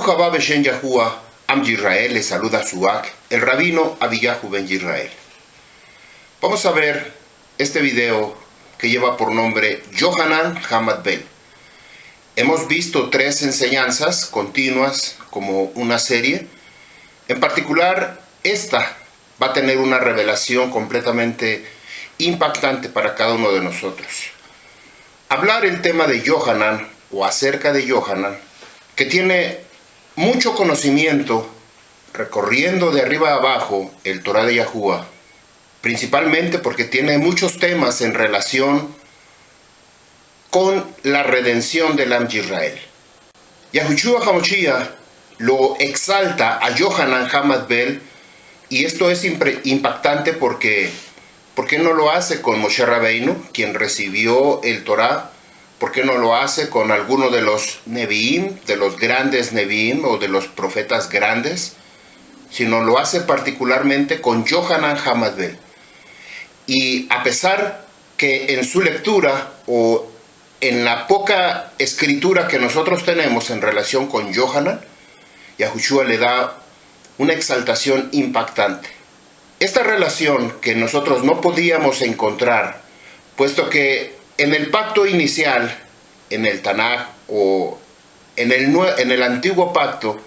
Baruch haba Beshem Yahuwah, Am Yisrael, le saluda Suak, el rabino Abiyahu ben Yisrael. Vamos a ver este video que lleva por nombre Yohanan Hamad Bel. Hemos visto 3 enseñanzas continuas como una serie. En particular, esta va a tener una revelación completamente impactante para cada uno de nosotros. Hablar el tema de Yohanan o acerca de Yohanan, que tiene mucho conocimiento recorriendo de arriba a abajo el Torah de Yahuwah, principalmente porque tiene muchos temas en relación con la redención del Am Yisrael. Yahushua HaMashiach lo exalta a Yohanan Hamad Bel, y esto es impactante porque ¿por qué no lo hace con Moshe Rabbeinu, quien recibió el Torah? ¿Por qué no lo hace con alguno de los Nevi'im, de los grandes Nevi'im o de los profetas grandes? Sino lo hace particularmente con Yohanan Hamad Bel. Y a pesar que en su lectura o en la poca escritura que nosotros tenemos en relación con Yohanan, Yahushua le da una exaltación impactante. Esta relación que nosotros no podíamos encontrar, puesto que en el pacto inicial, en el Tanaj o en el antiguo pacto,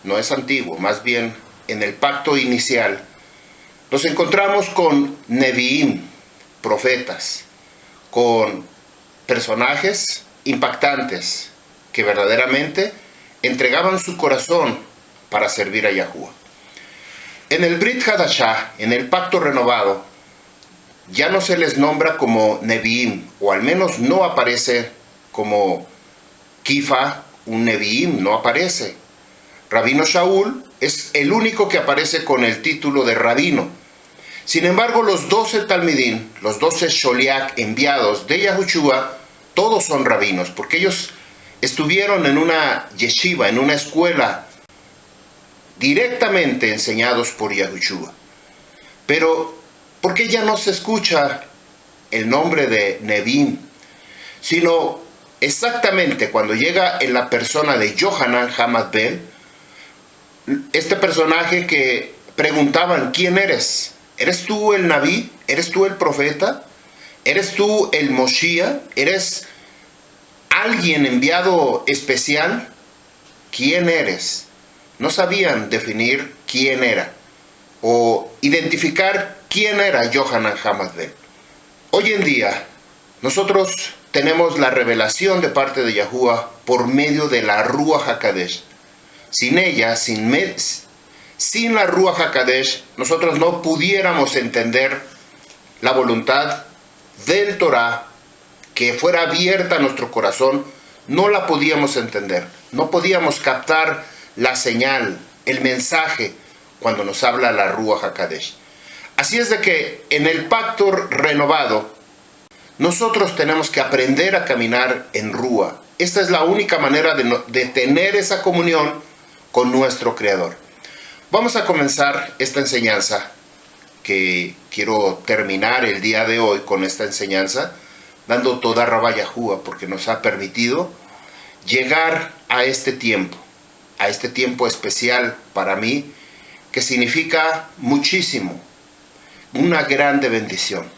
no es antiguo, más bien en el pacto inicial, nos encontramos con Nevi'im, profetas, con personajes impactantes que verdaderamente entregaban su corazón para servir a Yahuwah. En el Brit Hadashah, en el pacto renovado, ya no se les nombra como Nevi'im, o al menos no aparece como Kifa, un Nevi'im, no aparece. Rabino Shaul es el único que aparece con el título de rabino. Sin embargo, los 12 Talmidim, los 12 Sholiach enviados de Yahushua, todos son rabinos, porque ellos estuvieron en una yeshiva, en una escuela, directamente enseñados por Yahushua. Pero ¿por qué ya no se escucha el nombre de Nevi'im? Sino exactamente cuando llega en la persona de Yohanan Hamad Bel, este personaje que preguntaban: ¿quién eres? ¿Eres tú el Naví? ¿Eres tú el profeta? ¿Eres tú el Moshiach? ¿Eres alguien enviado especial? ¿Quién eres? No sabían definir quién era o identificar quién era Yohanan Hamad Bel. Hoy en día, nosotros tenemos la revelación de parte de Yahuwah por medio de la Ruach HaKadosh. Sin ella, sin la Ruach HaKadosh, nosotros no pudiéramos entender la voluntad del Torah, que fuera abierta a nuestro corazón, no la podíamos entender. No podíamos captar la señal, el mensaje, cuando nos habla la Ruach HaKadosh. Así es de que en el pacto renovado, nosotros tenemos que aprender a caminar en Ruach. Esta es la única manera de tener esa comunión con nuestro Creador. Vamos a comenzar esta enseñanza, que quiero terminar el día de hoy con esta enseñanza, dando toda Rabá Yahuwah, porque nos ha permitido llegar a este tiempo especial para mí, que significa muchísimo, una grande bendición.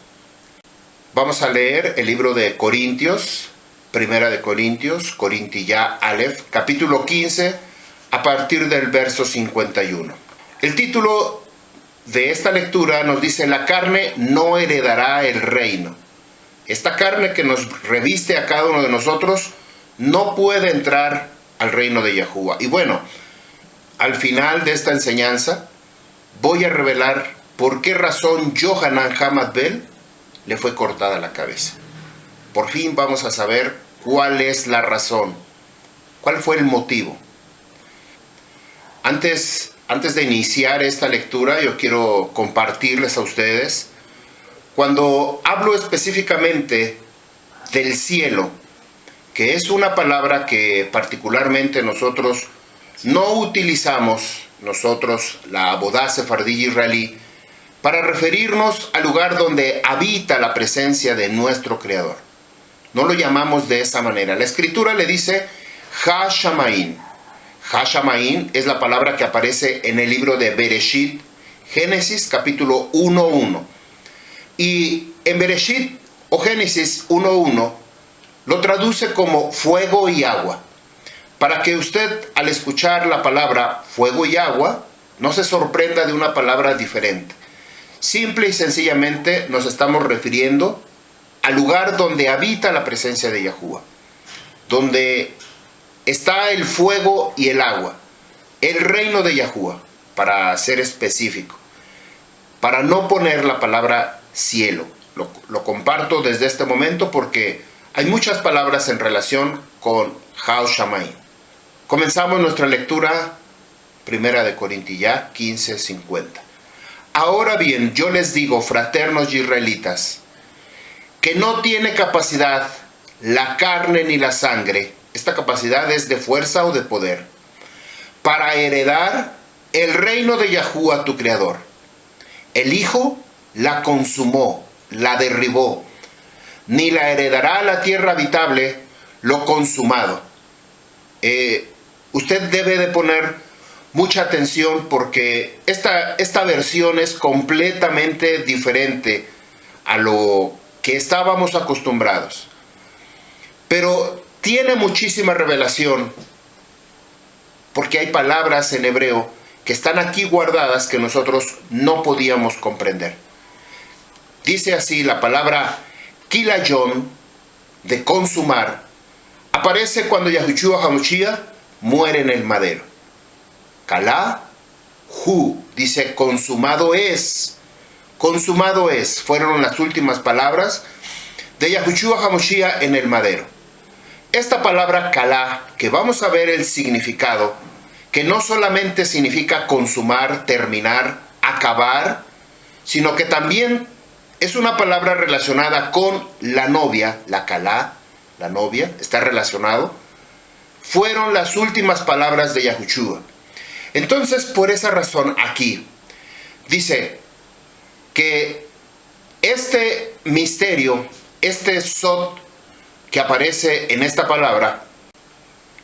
Vamos a leer el libro de Corintios, Primera de Corintios, Corintiyá Aleph, capítulo 15, a partir del verso 51. El título de esta lectura nos dice: la carne no heredará el reino. Esta carne que nos reviste a cada uno de nosotros no puede entrar al reino de Yahuwah. Y bueno, al final de esta enseñanza voy a revelar por qué razón Yohanan Hamad Bel le fue cortada la cabeza. Por fin vamos a saber cuál es la razón, cuál fue el motivo. Antes de iniciar esta lectura, yo quiero compartirles a ustedes, cuando hablo específicamente del cielo, que es una palabra que particularmente nosotros no utilizamos, la Abodá Sefardí Israelí, para referirnos al lugar donde habita la presencia de nuestro Creador. No lo llamamos de esa manera. La Escritura le dice Ha Shamaim. Hashamaín es la palabra que aparece en el libro de Bereshit, Génesis capítulo 1:1. Y en Bereshit o Génesis 1:1 lo traduce como fuego y agua. Para que usted al escuchar la palabra fuego y agua no se sorprenda de una palabra diferente. Simple y sencillamente nos estamos refiriendo al lugar donde habita la presencia de Yahuwah, donde está el fuego y el agua, el reino de Yahuwah, para ser específico, para no poner la palabra cielo. Lo comparto desde este momento porque hay muchas palabras en relación con Hashamaín. Comenzamos nuestra lectura, 1 Corintios 15:50. Ahora bien, yo les digo, fraternos israelitas, que no tiene capacidad la carne ni la sangre, esta capacidad es de fuerza o de poder, para heredar el reino de Yahuwah tu Creador. El Hijo la consumó, la derribó, ni la heredará la tierra habitable lo consumado. Usted debe de poner mucha atención porque esta versión es completamente diferente a lo que estábamos acostumbrados. Pero tiene muchísima revelación porque hay palabras en hebreo que están aquí guardadas que nosotros no podíamos comprender. Dice así la palabra kilayon, de consumar, aparece cuando Yahushua HaMashiach muere en el madero. Kalá, hu, dice consumado es, fueron las últimas palabras de Yahushua HaMashiach en el madero. Esta palabra kalá, que vamos a ver el significado, que no solamente significa consumar, terminar, acabar, sino que también es una palabra relacionada con la novia, la kalá, la novia, está relacionado. Fueron las últimas palabras de Yahushua. Entonces, por esa razón aquí, dice que este misterio, este sod que aparece en esta palabra,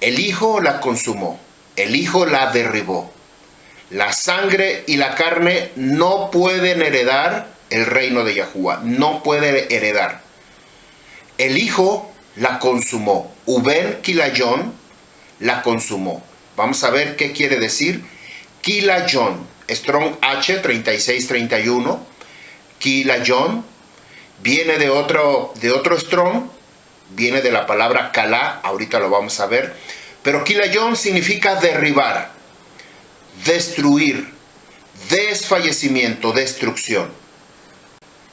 el Hijo la consumó, el Hijo la derribó. La sangre y la carne no pueden heredar el reino de Yahuwah, no pueden heredar. El Hijo la consumó, Uben Kilayon la consumó. Vamos a ver qué quiere decir Kilayon. Strong H 3631. Kilayon viene de otro Strong, viene de la palabra Kalá, ahorita lo vamos a ver. Pero Kilayon significa derribar, destruir, desfallecimiento, destrucción.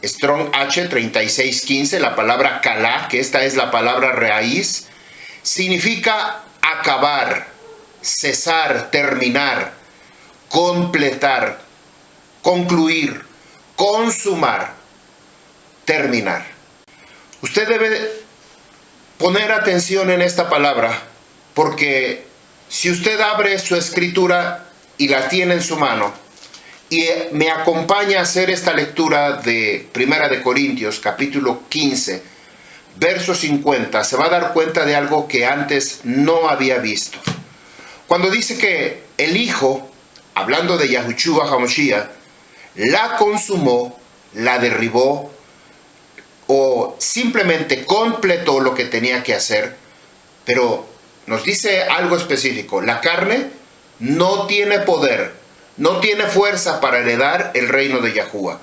Strong H 3615, la palabra Kalá, que esta es la palabra raíz, significa acabar, cesar, terminar, completar, concluir, consumar, terminar. Usted debe poner atención en esta palabra, porque si usted abre su escritura y la tiene en su mano, y me acompaña a hacer esta lectura de 1 Corintios, capítulo 15, verso 50, se va a dar cuenta de algo que antes no había visto. Cuando dice que el Hijo, hablando de Yahushua HaMashiach, la consumó, la derribó, o simplemente completó lo que tenía que hacer, pero nos dice algo específico. La carne no tiene poder, no tiene fuerza para heredar el reino de Yahuwah,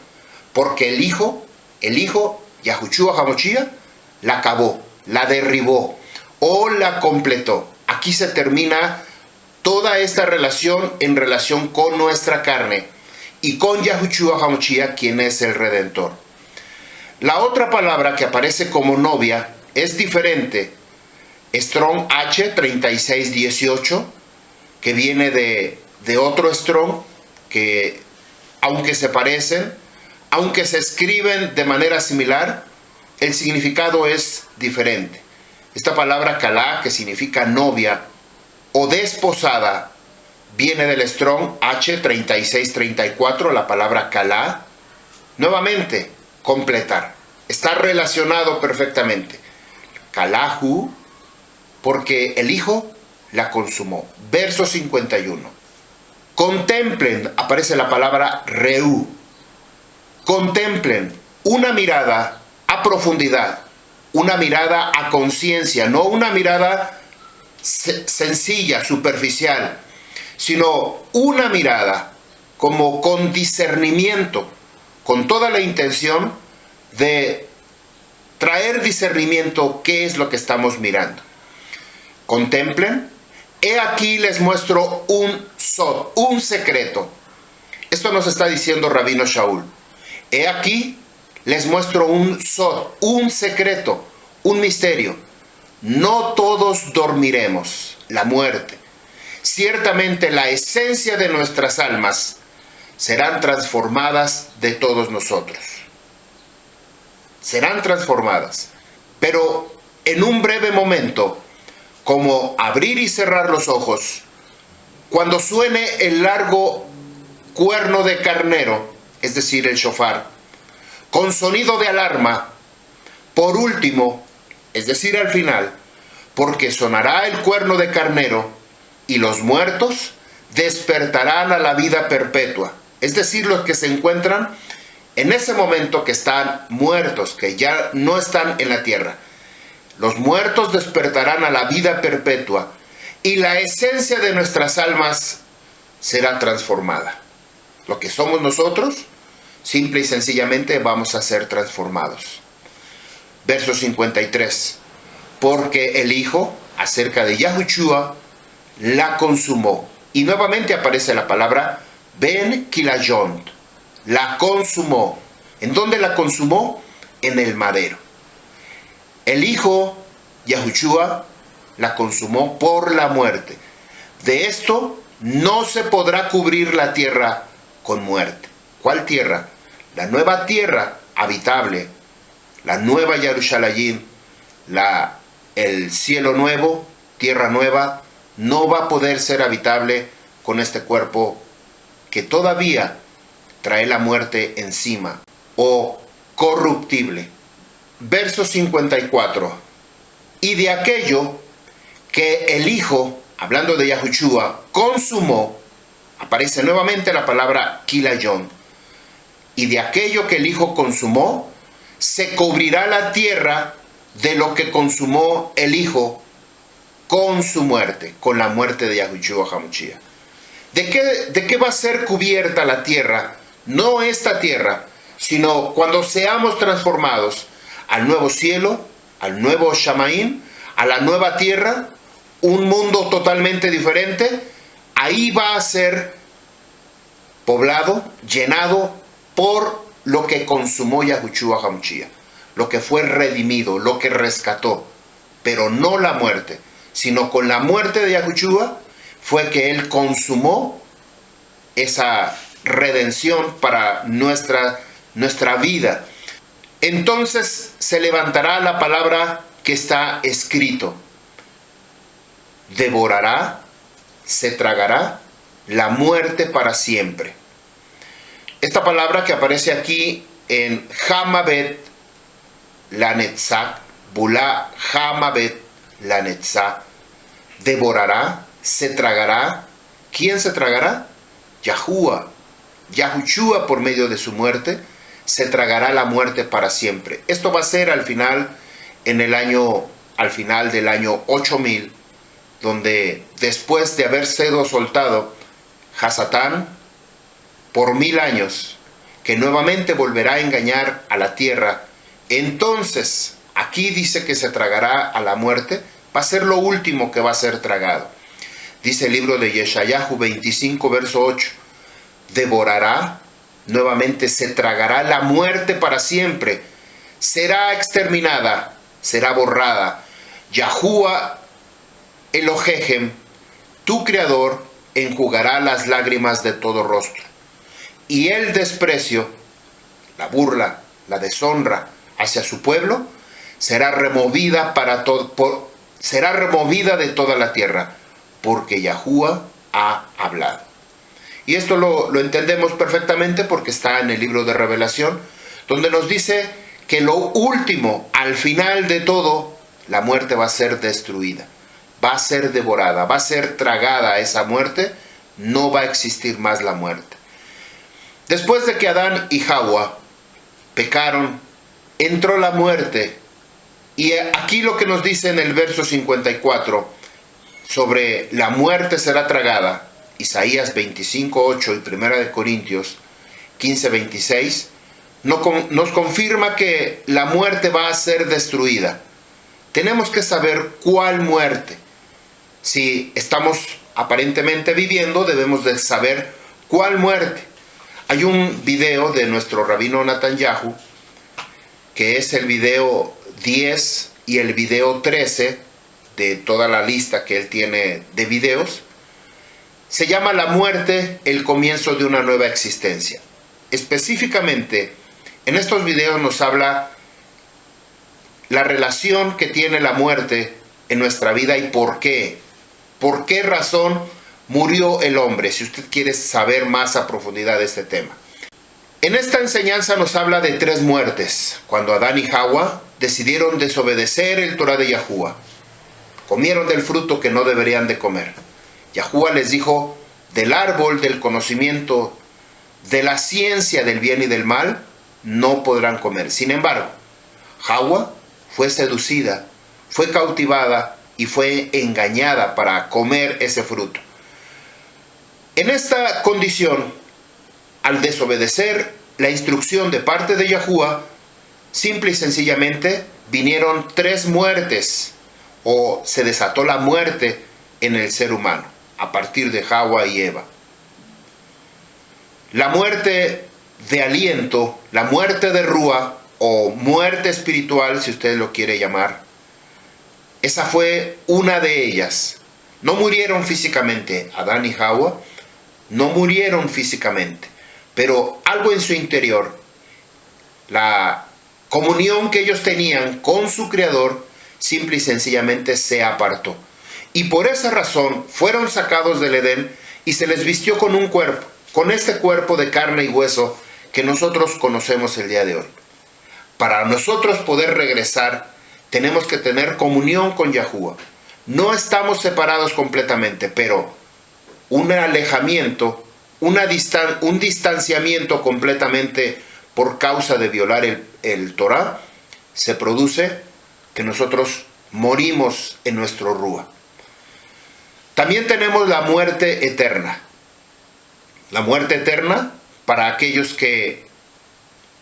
porque el Hijo, Yahushua HaMashiach, la acabó, la derribó o la completó. Aquí se termina toda esta relación en relación con nuestra carne y con Yahushua HaMashiach, quien es el Redentor. La otra palabra que aparece como novia es diferente. Strong H 3618, que viene de otro Strong, que aunque se parecen, aunque se escriben de manera similar, el significado es diferente. Esta palabra kalá, que significa novia o desposada, viene del Strong H 3634, la palabra kalá. Nuevamente, completar. Está relacionado perfectamente. Kalahu, porque el Hijo la consumó. Verso 51. Contemplen, aparece la palabra reú. Contemplen una mirada a profundidad, una mirada a conciencia, no una mirada sencilla, superficial, sino una mirada como con discernimiento, con toda la intención de traer discernimiento qué es lo que estamos mirando. Contemplen, he aquí les muestro un sod, un secreto. Esto nos está diciendo Rabino Shaul. He aquí les muestro un sod, un secreto, un misterio. No todos dormiremos la muerte. Ciertamente la esencia de nuestras almas serán transformadas de todos nosotros. Serán transformadas. Pero en un breve momento, como abrir y cerrar los ojos, cuando suene el largo cuerno de carnero, es decir, el shofar, con sonido de alarma, por último, es decir, al final, porque sonará el cuerno de carnero y los muertos despertarán a la vida perpetua, es decir, los que se encuentran en ese momento que están muertos, que ya no están en la tierra. Los muertos despertarán a la vida perpetua y la esencia de nuestras almas será transformada. Lo que somos nosotros, simple y sencillamente vamos a ser transformados. Verso 53. Porque el Hijo, acerca de Yahushua, la consumó. Y nuevamente aparece la palabra Ben Kilayont. La consumó. ¿En dónde la consumó? En el madero. El Hijo, Yahushua, la consumó por la muerte. De esto no se podrá cubrir la tierra con muerte. ¿Cuál tierra? La nueva tierra habitable, la nueva Jerusalén, el cielo nuevo, tierra nueva, no va a poder ser habitable con este cuerpo que todavía trae la muerte encima, o corruptible. Verso 54. Y de aquello que el Hijo, hablando de Yahushua, consumó, aparece nuevamente la palabra kilayón. Y de aquello que el Hijo consumó, se cubrirá la tierra de lo que consumó el Hijo con su muerte, con la muerte de Yahushua HaMashiach. ¿De qué va a ser cubierta la tierra? No esta tierra, sino cuando seamos transformados al nuevo cielo, al nuevo Shamaim, a la nueva tierra, un mundo totalmente diferente. Ahí va a ser poblado, llenado por lo que consumó Yahushua HaMashiach, lo que fue redimido, lo que rescató, pero no la muerte, sino con la muerte de Yahushua fue que Él consumó esa redención para nuestra vida. Entonces se levantará la palabra que está escrito: devorará, se tragará la muerte para siempre. Esta palabra que aparece aquí en Hamabet Lanetzah, Bulá Hamabet Lanetzah, devorará, se tragará. ¿Quién se tragará? Yahushua. Yahushua, por medio de su muerte, se tragará la muerte para siempre. Esto va a ser al final del año 8000, donde después de haber sido soltado Hasatán por 1000 años, que nuevamente volverá a engañar a la tierra, entonces aquí dice que se tragará a la muerte, va a ser lo último que va a ser tragado. Dice el libro de Yeshayahu 25, verso 8, devorará, nuevamente se tragará la muerte para siempre, será exterminada, será borrada. Yahuwah Elohim, tu creador, enjugará las lágrimas de todo rostro. Y el desprecio, la burla, la deshonra hacia su pueblo será removida de toda la tierra, porque Yahuwah ha hablado. Y esto lo entendemos perfectamente porque está en el libro de Revelación, donde nos dice que lo último, al final de todo, la muerte va a ser destruida. va a ser devorada, va a ser tragada esa muerte, no va a existir más la muerte. Después de que Adán y Hawa pecaron, entró la muerte. Y aquí lo que nos dice en el verso 54 sobre la muerte será tragada, Isaías 25:8 y 1 Corintios 15:26, nos confirma que la muerte va a ser destruida. Tenemos que saber cuál muerte. Si estamos aparentemente viviendo, debemos de saber cuál muerte. Hay un video de nuestro rabino Netanyahu, que es el video 10 y el video 13 de toda la lista que él tiene de videos. Se llama La muerte, el comienzo de una nueva existencia. Específicamente, en estos videos nos habla la relación que tiene la muerte en nuestra vida y por qué. ¿Por qué razón murió el hombre? Si usted quiere saber más a profundidad de este tema. En esta enseñanza nos habla de 3 muertes. Cuando Adán y Hawa decidieron desobedecer el Torah de Yahuwah, comieron del fruto que no deberían de comer. Yahuwah les dijo, del árbol del conocimiento, de la ciencia del bien y del mal, no podrán comer. Sin embargo, Hawa fue seducida, fue cautivada y fue engañada para comer ese fruto. En esta condición, al desobedecer la instrucción de parte de Yahuwah, simple y sencillamente vinieron 3 muertes, o se desató la muerte en el ser humano, a partir de Hawa y Eva. La muerte de aliento, la muerte de Rúa, o muerte espiritual, si usted lo quiere llamar, esa fue una de ellas. No murieron físicamente, Adán y Hawa no murieron físicamente, pero algo en su interior, la comunión que ellos tenían con su Creador, simple y sencillamente se apartó. Y por esa razón fueron sacados del Edén y se les vistió con un cuerpo, con este cuerpo de carne y hueso que nosotros conocemos el día de hoy. Para nosotros poder regresar, tenemos que tener comunión con Yahuwah. No estamos separados completamente, pero un alejamiento, un distanciamiento completamente por causa de violar el Torah, se produce que nosotros morimos en nuestro Rúa. También tenemos la muerte eterna. La muerte eterna para aquellos que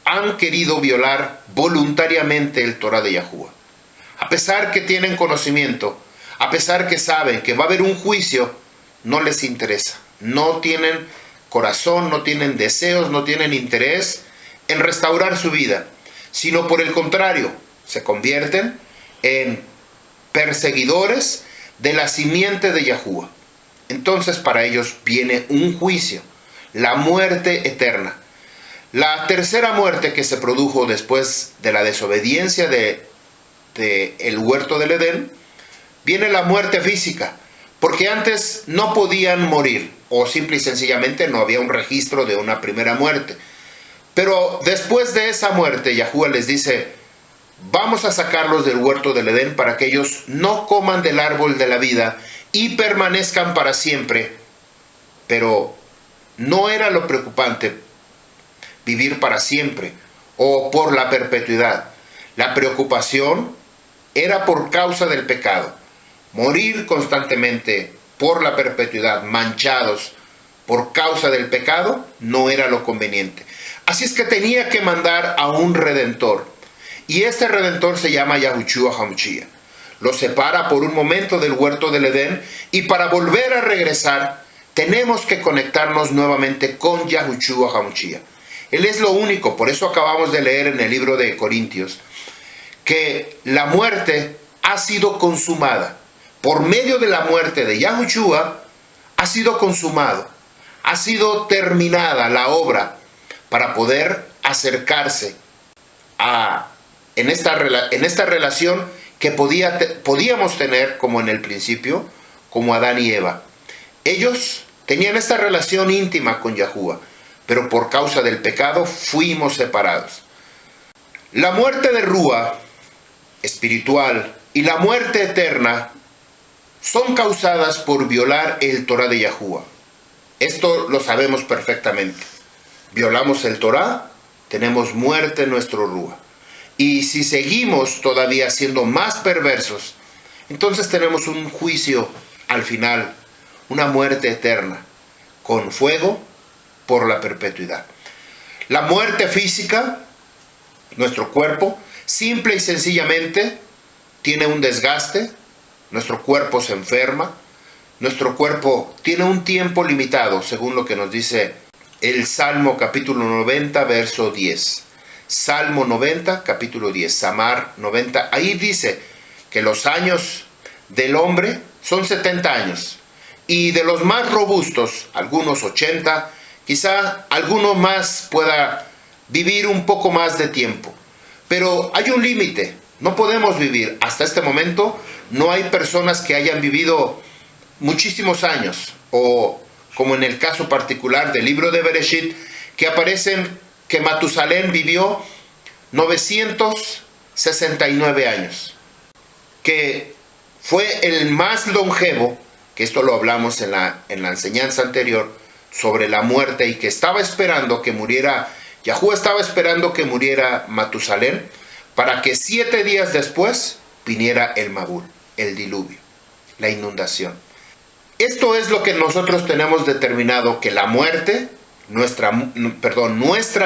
han querido violar voluntariamente el Torah de Yahuwah. A pesar que tienen conocimiento, a pesar que saben que va a haber un juicio, no les interesa. No tienen corazón, no tienen deseos, no tienen interés en restaurar su vida, sino por el contrario, se convierten en perseguidores de la simiente de Yahuwah. Entonces para ellos viene un juicio, la muerte eterna. La tercera muerte que se produjo después de la desobediencia de el huerto del Edén, viene la muerte física, porque antes no podían morir, o simple y sencillamente no había un registro de una primera muerte. Pero después de esa muerte, Yahuwah les dice, vamos a sacarlos del huerto del Edén para que ellos no coman del árbol de la vida y permanezcan para siempre. Pero no era lo preocupante vivir para siempre o por la perpetuidad. La preocupación era por causa del pecado. Morir constantemente por la perpetuidad, manchados por causa del pecado, no era lo conveniente. Así es que tenía que mandar a un redentor. Y este redentor se llama Yahushua HaMashiach. Lo separa por un momento del huerto del Edén y para volver a regresar tenemos que conectarnos nuevamente con Yahushua HaMashiach. Él es lo único, por eso acabamos de leer en el libro de Corintios, que la muerte ha sido consumada. Por medio de la muerte de Yahushua ha sido consumado, ha sido terminada la obra para poder acercarse en esta relación que podíamos tener como en el principio, como Adán y Eva. Ellos tenían esta relación íntima con Yahuwah, pero por causa del pecado fuimos separados. La muerte de Rúa espiritual y la muerte eterna son causadas por violar el Torah de Yahuwah. Esto lo sabemos perfectamente. Violamos el Torah, tenemos muerte en nuestro Ruah. Y si seguimos todavía siendo más perversos, entonces tenemos un juicio al final, una muerte eterna, con fuego por la perpetuidad. La muerte física, nuestro cuerpo, simple y sencillamente tiene un desgaste, nuestro cuerpo se enferma, nuestro cuerpo tiene un tiempo limitado, según lo que nos dice el Salmo capítulo 90, verso 10. Salmo 90, capítulo 10, Samar 90, ahí dice que los años del hombre son 70 años, y de los más robustos, algunos 80, quizá alguno más pueda vivir un poco más de tiempo. Pero hay un límite, no podemos vivir. Hasta este momento no hay personas que hayan vivido muchísimos años, o como en el caso particular del libro de Bereshit, que aparecen que Matusalén vivió 969 años, que fue el más longevo, que esto lo hablamos en la enseñanza anterior, sobre la muerte, y que estaba esperando que muriera, Yahuwah estaba esperando que muriera Matusalén, para que 7 días después viniera el Mabul, el diluvio, la inundación. Esto es lo que nosotros tenemos determinado, que la muerte, nuestra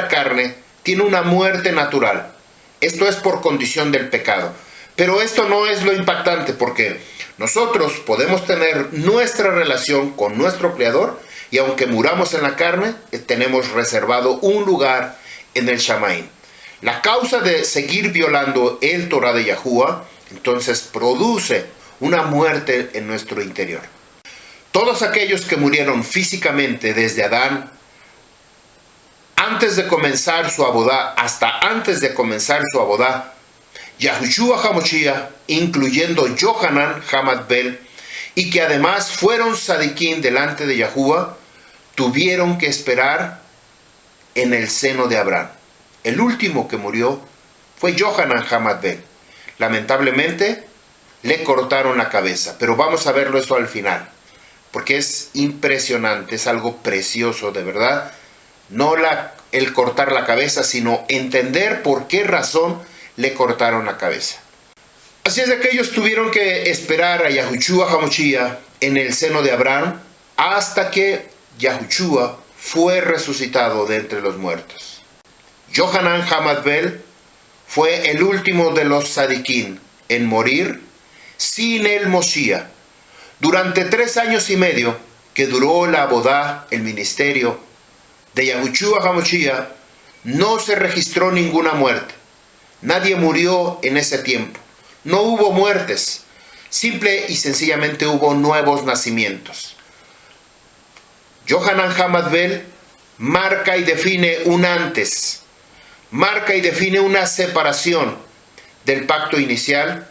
carne, tiene una muerte natural. Esto es por condición del pecado. Pero esto no es lo impactante, porque nosotros podemos tener nuestra relación con nuestro Creador, y aunque muramos en la carne, tenemos reservado un lugar en el Shamaim. La causa de seguir violando el Torah de Yahuwah, entonces produce una muerte en nuestro interior. Todos aquellos que murieron físicamente desde Adán, antes de comenzar su abodá, hasta antes de comenzar su abodá, Yahushua HaMashiach, incluyendo Yohanan Hamad Bel, y que además fueron sadiquín delante de Yahuwah, tuvieron que esperar en el seno de Abraham. El último que murió fue Yohanan Hamad Bel. Lamentablemente le cortaron la cabeza, pero vamos a verlo eso al final, porque es impresionante, es algo precioso de verdad. No el cortar la cabeza, sino entender por qué razón le cortaron la cabeza. Así es de que ellos tuvieron que esperar a Yahushua HaMashiach en el seno de Abraham hasta que Yahushua fue resucitado de entre los muertos. Yohanan Hamad Bel fue el último de los sadiquín en morir sin el Moshiach. Durante 3 años y medio que duró la abodá, el ministerio de Yahushua HaMashiach, no se registró ninguna muerte. Nadie murió en ese tiempo. No hubo muertes. Simple y sencillamente hubo nuevos nacimientos. Yohanan Hamad Bel marca y define un antes. Marca y define una separación del pacto inicial,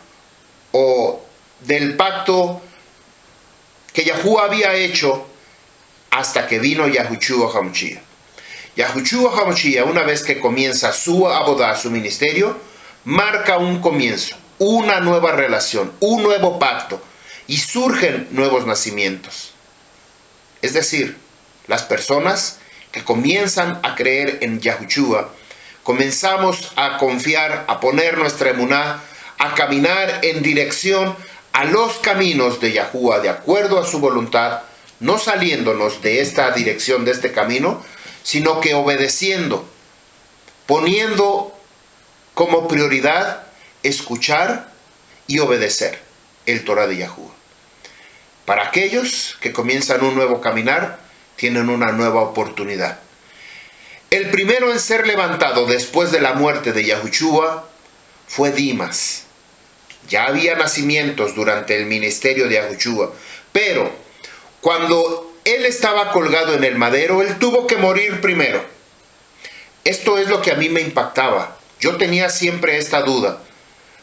o del pacto que Yahuwah había hecho hasta que vino Yahushua HaMashiach. Yahushua HaMashiach, una vez que comienza su abodá, su ministerio, marca un comienzo, una nueva relación, un nuevo pacto, y surgen nuevos nacimientos. Es decir, las personas que comienzan a creer en Yahushua, comenzamos a confiar, a poner nuestra emuná, a caminar en dirección a los caminos de Yahuwah, de acuerdo a su voluntad, no saliéndonos de esta dirección, de este camino, sino que obedeciendo, poniendo como prioridad escuchar y obedecer el Torah de Yahuwah. Para aquellos que comienzan un nuevo caminar, tienen una nueva oportunidad. El primero en ser levantado después de la muerte de Yahushua fue Dimas. Ya había nacimientos durante el ministerio de Yahushua, pero cuando él estaba colgado en el madero, él tuvo que morir primero. Esto es lo que a mí me impactaba. Yo tenía siempre esta duda.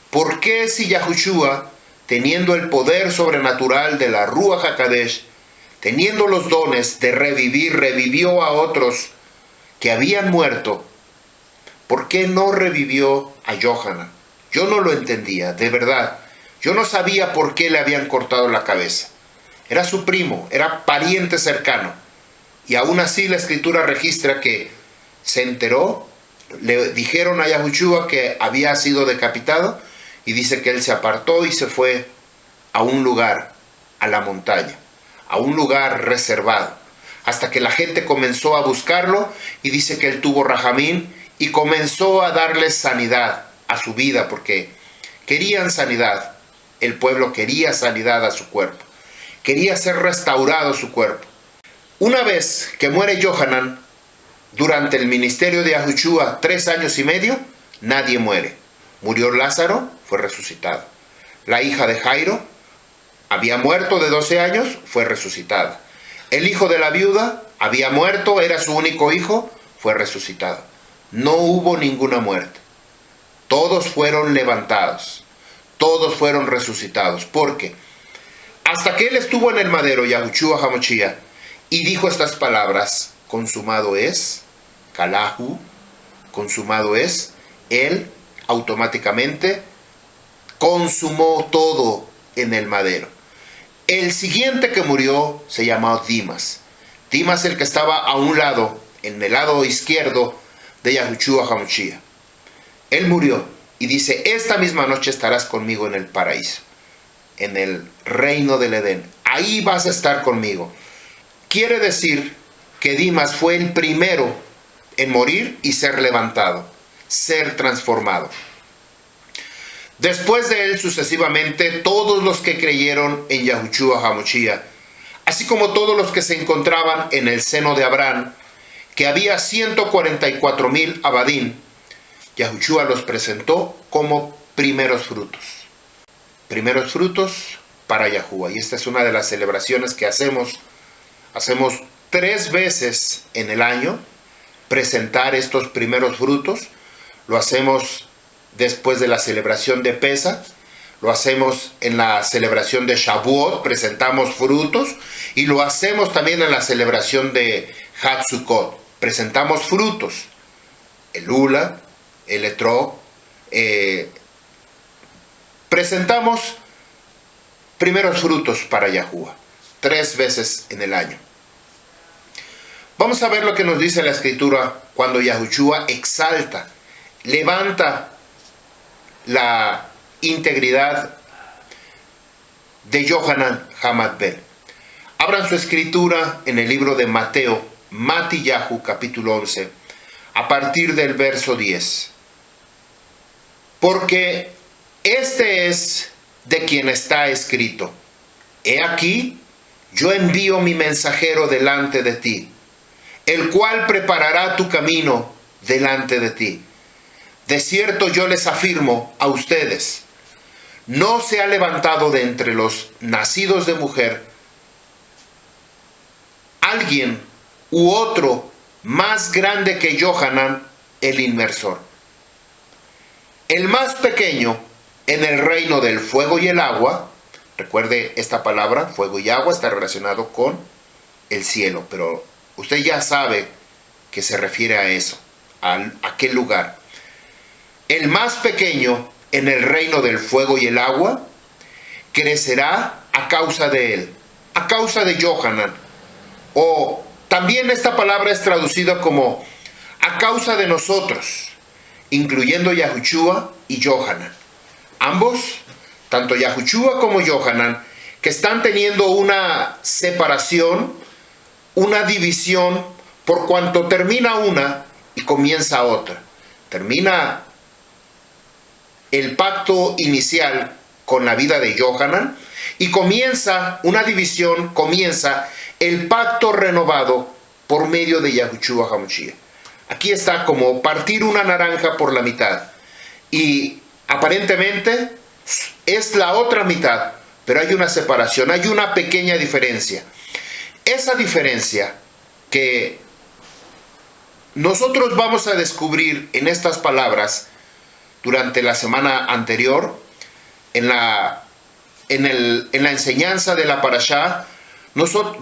¿Por qué si Yahushua, teniendo el poder sobrenatural de la Ruach HaKadosh, teniendo los dones de revivir, revivió a otros que habían muerto, por qué no revivió a Yohanan? Yo no lo entendía, de verdad. Yo no sabía por qué le habían cortado la cabeza. Era su primo, era pariente cercano. Y aún así la escritura registra que se enteró, le dijeron a Yahushua que había sido decapitado, y dice que él se apartó y se fue a un lugar, a la montaña, a un lugar reservado, hasta que la gente comenzó a buscarlo, y dice que él tuvo rajamín y comenzó a darle sanidad a su vida, porque querían sanidad. El pueblo quería sanidad a su cuerpo, quería ser restaurado su cuerpo. Una vez que muere Yohanan, durante el ministerio de Yahushua 3 años y medio, nadie muere. Murió Lázaro, fue resucitado. La hija de Jairo había muerto de 12 años, fue resucitada. El hijo de la viuda había muerto, era su único hijo, fue resucitado. No hubo ninguna muerte. Todos fueron levantados, todos fueron resucitados. ¿Por qué? Hasta que él estuvo en el madero, Yahushua HaMashiach, y dijo estas palabras: consumado es, Kalahu, consumado es, él automáticamente consumó todo en el madero. El siguiente que murió se llamó Dimas. Dimas, el que estaba a un lado, en el lado izquierdo de Yahushua HaMashiach. Él murió y dice: esta misma noche estarás conmigo en el paraíso, en el reino del Edén. Ahí vas a estar conmigo. Quiere decir que Dimas fue el primero en morir y ser levantado, ser transformado. Después de él, sucesivamente, todos los que creyeron en Yahushua HaMashiach, así como todos los que se encontraban en el seno de Abraham, que había 144,000 abadín, Yahushua los presentó como primeros frutos. Primeros frutos para Yahuwah. Y esta es una de las celebraciones que hacemos. Hacemos 3 veces en el año presentar estos primeros frutos. Lo hacemos después de la celebración de Pesach, lo hacemos en la celebración de Shavuot, presentamos frutos, y lo hacemos también en la celebración de Hatzukot, presentamos frutos, el Ula, el Etrog, presentamos primeros frutos para Yahuwah, 3 veces en el año. Vamos a ver lo que nos dice la escritura cuando Yahushua exalta, levanta la integridad de Yohanan Hamad Ben. Abran su escritura en el libro de Mateo, Matillahu, capítulo 11, a partir del verso 10. Porque este es de quien está escrito: he aquí, yo envío mi mensajero delante de ti, el cual preparará tu camino delante de ti. De cierto yo les afirmo a ustedes, no se ha levantado de entre los nacidos de mujer alguien u otro más grande que Yohanan el inmersor. El más pequeño en el reino del fuego y el agua, recuerde esta palabra, fuego y agua, está relacionado con el cielo, pero usted ya sabe que se refiere a eso, a aquel lugar. El más pequeño en el reino del fuego y el agua crecerá a causa de él, a causa de Yohanan. O también esta palabra es traducida como a causa de nosotros, incluyendo Yahushua y Yohanan. Ambos, tanto Yahushua como Yohanan, que están teniendo una separación, una división, por cuanto termina una y comienza otra. Termina el pacto inicial con la vida de Yohanan y comienza una división, comienza el pacto renovado por medio de Yahushua HaMashiach. Aquí está como partir una naranja por la mitad y aparentemente es la otra mitad, pero hay una separación, hay una pequeña diferencia. Esa diferencia que nosotros vamos a descubrir en estas palabras durante la semana anterior, en la enseñanza de la Parashá,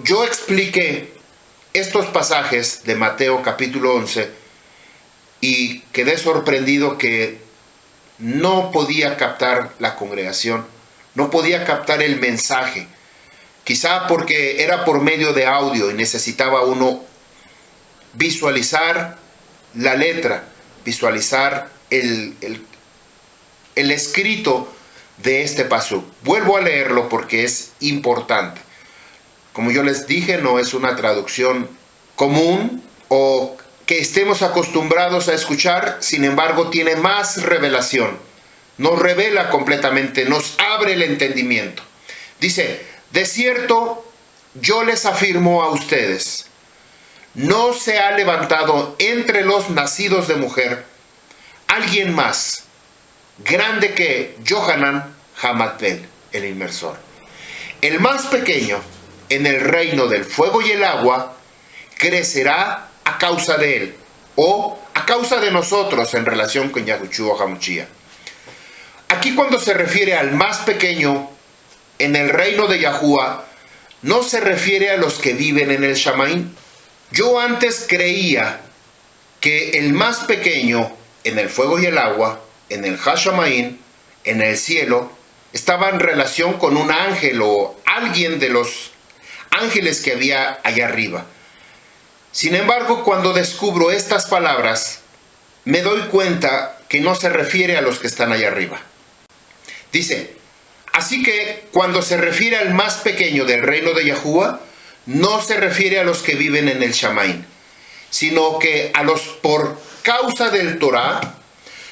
yo expliqué estos pasajes de Mateo capítulo 11 y quedé sorprendido que no podía captar la congregación, no podía captar el mensaje. Quizá porque era por medio de audio y necesitaba uno visualizar la letra, visualizar el escrito de este pasuk. Vuelvo a leerlo porque es importante. Como yo les dije, no es una traducción común o que estemos acostumbrados a escuchar, sin embargo tiene más revelación. Nos revela completamente, nos abre el entendimiento. Dice, de cierto, yo les afirmo a ustedes, no se ha levantado entre los nacidos de mujer alguien más grande que Yohanan Hamadbel, el inmersor. El más pequeño en el reino del fuego y el agua crecerá a causa de él, o a causa de nosotros en relación con Yahushua HaMashiach. Aquí cuando se refiere al más pequeño en el reino de Yahuwah, no se refiere a los que viven en el Shamaín. Yo antes creía que el más pequeño en el fuego y el agua, en el Hashamaín, en el cielo, estaba en relación con un ángel o alguien de los ángeles que había allá arriba. Sin embargo, cuando descubro estas palabras, me doy cuenta que no se refiere a los que están allá arriba. Dice, así que cuando se refiere al más pequeño del reino de Yahuwah, no se refiere a los que viven en el Shamaín, sino que a los por causa del Torah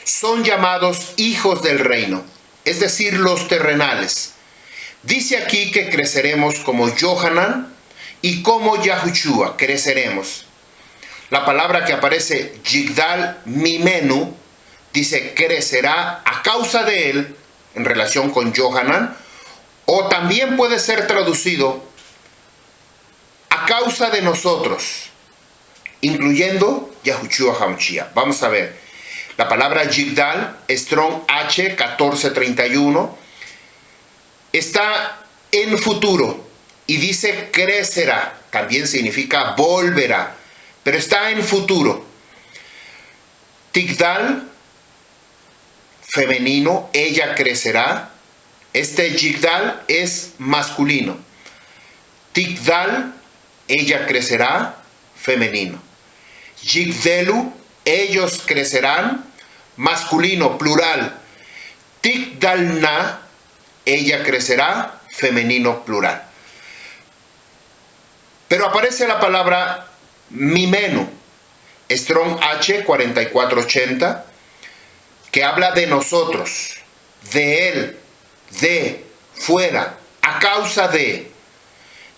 son llamados hijos del reino, es decir, los terrenales. Dice aquí que creceremos como Yohanan y como Yahushua, creceremos. La palabra que aparece, Yigdal Mimenu, dice crecerá a causa de él, en relación con Yohanan, o también puede ser traducido a causa de nosotros, incluyendo Yahushua HaMashiach. Vamos a ver, la palabra Yigdal, Strong H 1431, está en futuro y dice crecerá, también significa volverá, pero está en futuro. Tigdal, femenino, ella crecerá. Este Yigdal es masculino. Tigdal, ella crecerá, femenino. Yigdelu, ellos crecerán, masculino, plural. Tigdalna, ella crecerá, femenino, plural. Pero aparece la palabra mimenu, Strong H 4480, que habla de nosotros, de él, de, fuera, a causa de.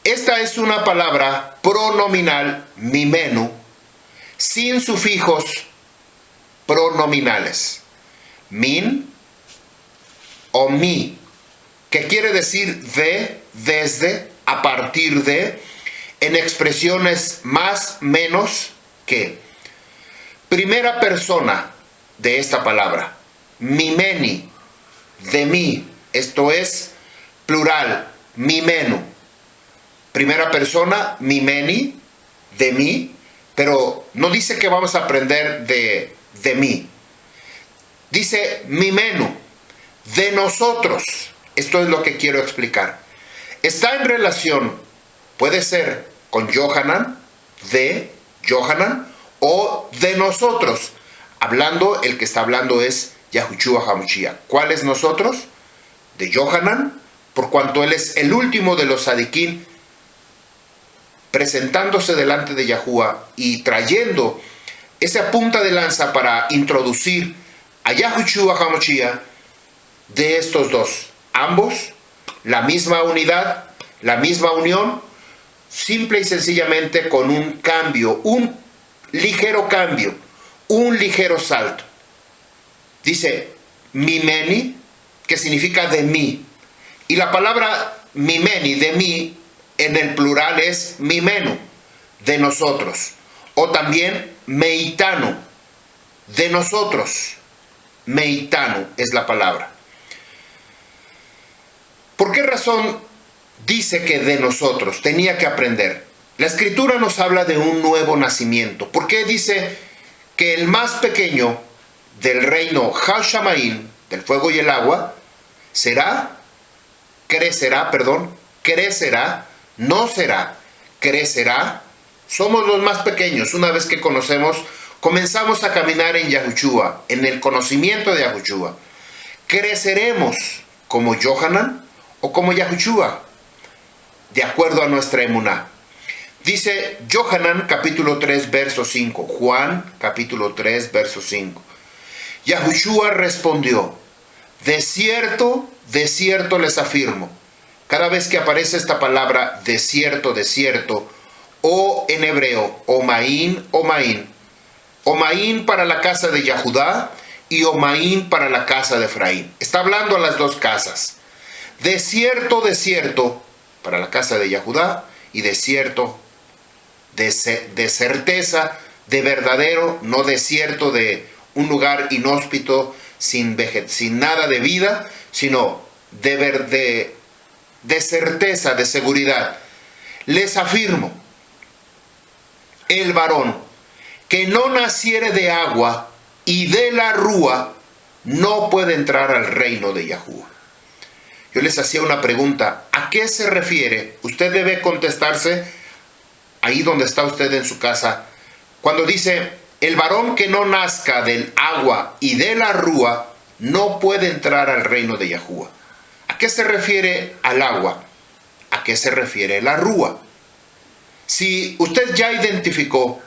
Esta es una palabra pronominal, mimenu, sin sufijos pronominales. Min o mi, que quiere decir de, desde, a partir de, en expresiones más, menos, que. Primera persona de esta palabra, mimeni, de mí, esto es plural, mimenu. Primera persona, mimeni, de mí, pero no dice que vamos a aprender de mí. Dice mimenu, de nosotros. Esto es lo que quiero explicar. Está en relación, puede ser con Yohanan, de Yohanan, o de nosotros. Hablando, el que está hablando es Yahushua HaMashiach. ¿Cuál es nosotros? De Yohanan, por cuanto él es el último de los Sadiquín, presentándose delante de Yahuwah y trayendo esa punta de lanza para introducir a Yahushua HaMashiach. De estos dos, ambos, la misma unidad, la misma unión, simple y sencillamente con un cambio, un ligero cambio, un ligero salto. Dice mimeni, que significa de mí, y la palabra mimeni, de mí, en el plural es mimenu, de nosotros, o también meitanu, de nosotros. Meitanu es la palabra. ¿Por qué razón dice que de nosotros? Tenía que aprender. La escritura nos habla de un nuevo nacimiento. ¿Por qué dice que el más pequeño del reino Hashamaín, del fuego y el agua, será crecerá, no será, crecerá. Somos los más pequeños. Una vez que comenzamos a caminar en Yahushua, en el conocimiento de Yahushua. ¿Creceremos como Yohanan o como Yahushua? De acuerdo a nuestra emuná. Dice Yohanan capítulo 3 verso 5. Juan capítulo 3 verso 5. Yahushua respondió: de cierto les afirmo. Cada vez que aparece esta palabra de cierto, o en hebreo, omaín, omaín para la casa de Yahudá y omaín para la casa de Efraín. Está hablando a las dos casas. De cierto para la casa de Yahudá y de cierto, de certeza, de verdadero, no de cierto de un lugar inhóspito, sin nada de vida, sino de certeza, de seguridad. Les afirmo, el varón que no naciere de agua y de la rúa no puede entrar al reino de Yahuwah. Yo les hacía una pregunta: ¿a qué se refiere? Usted debe contestarse ahí donde está usted en su casa. Cuando dice, el varón que no nazca del agua y de la rúa no puede entrar al reino de Yahuwah. ¿A qué se refiere al agua? ¿A qué se refiere la rúa? Si usted ya identificó,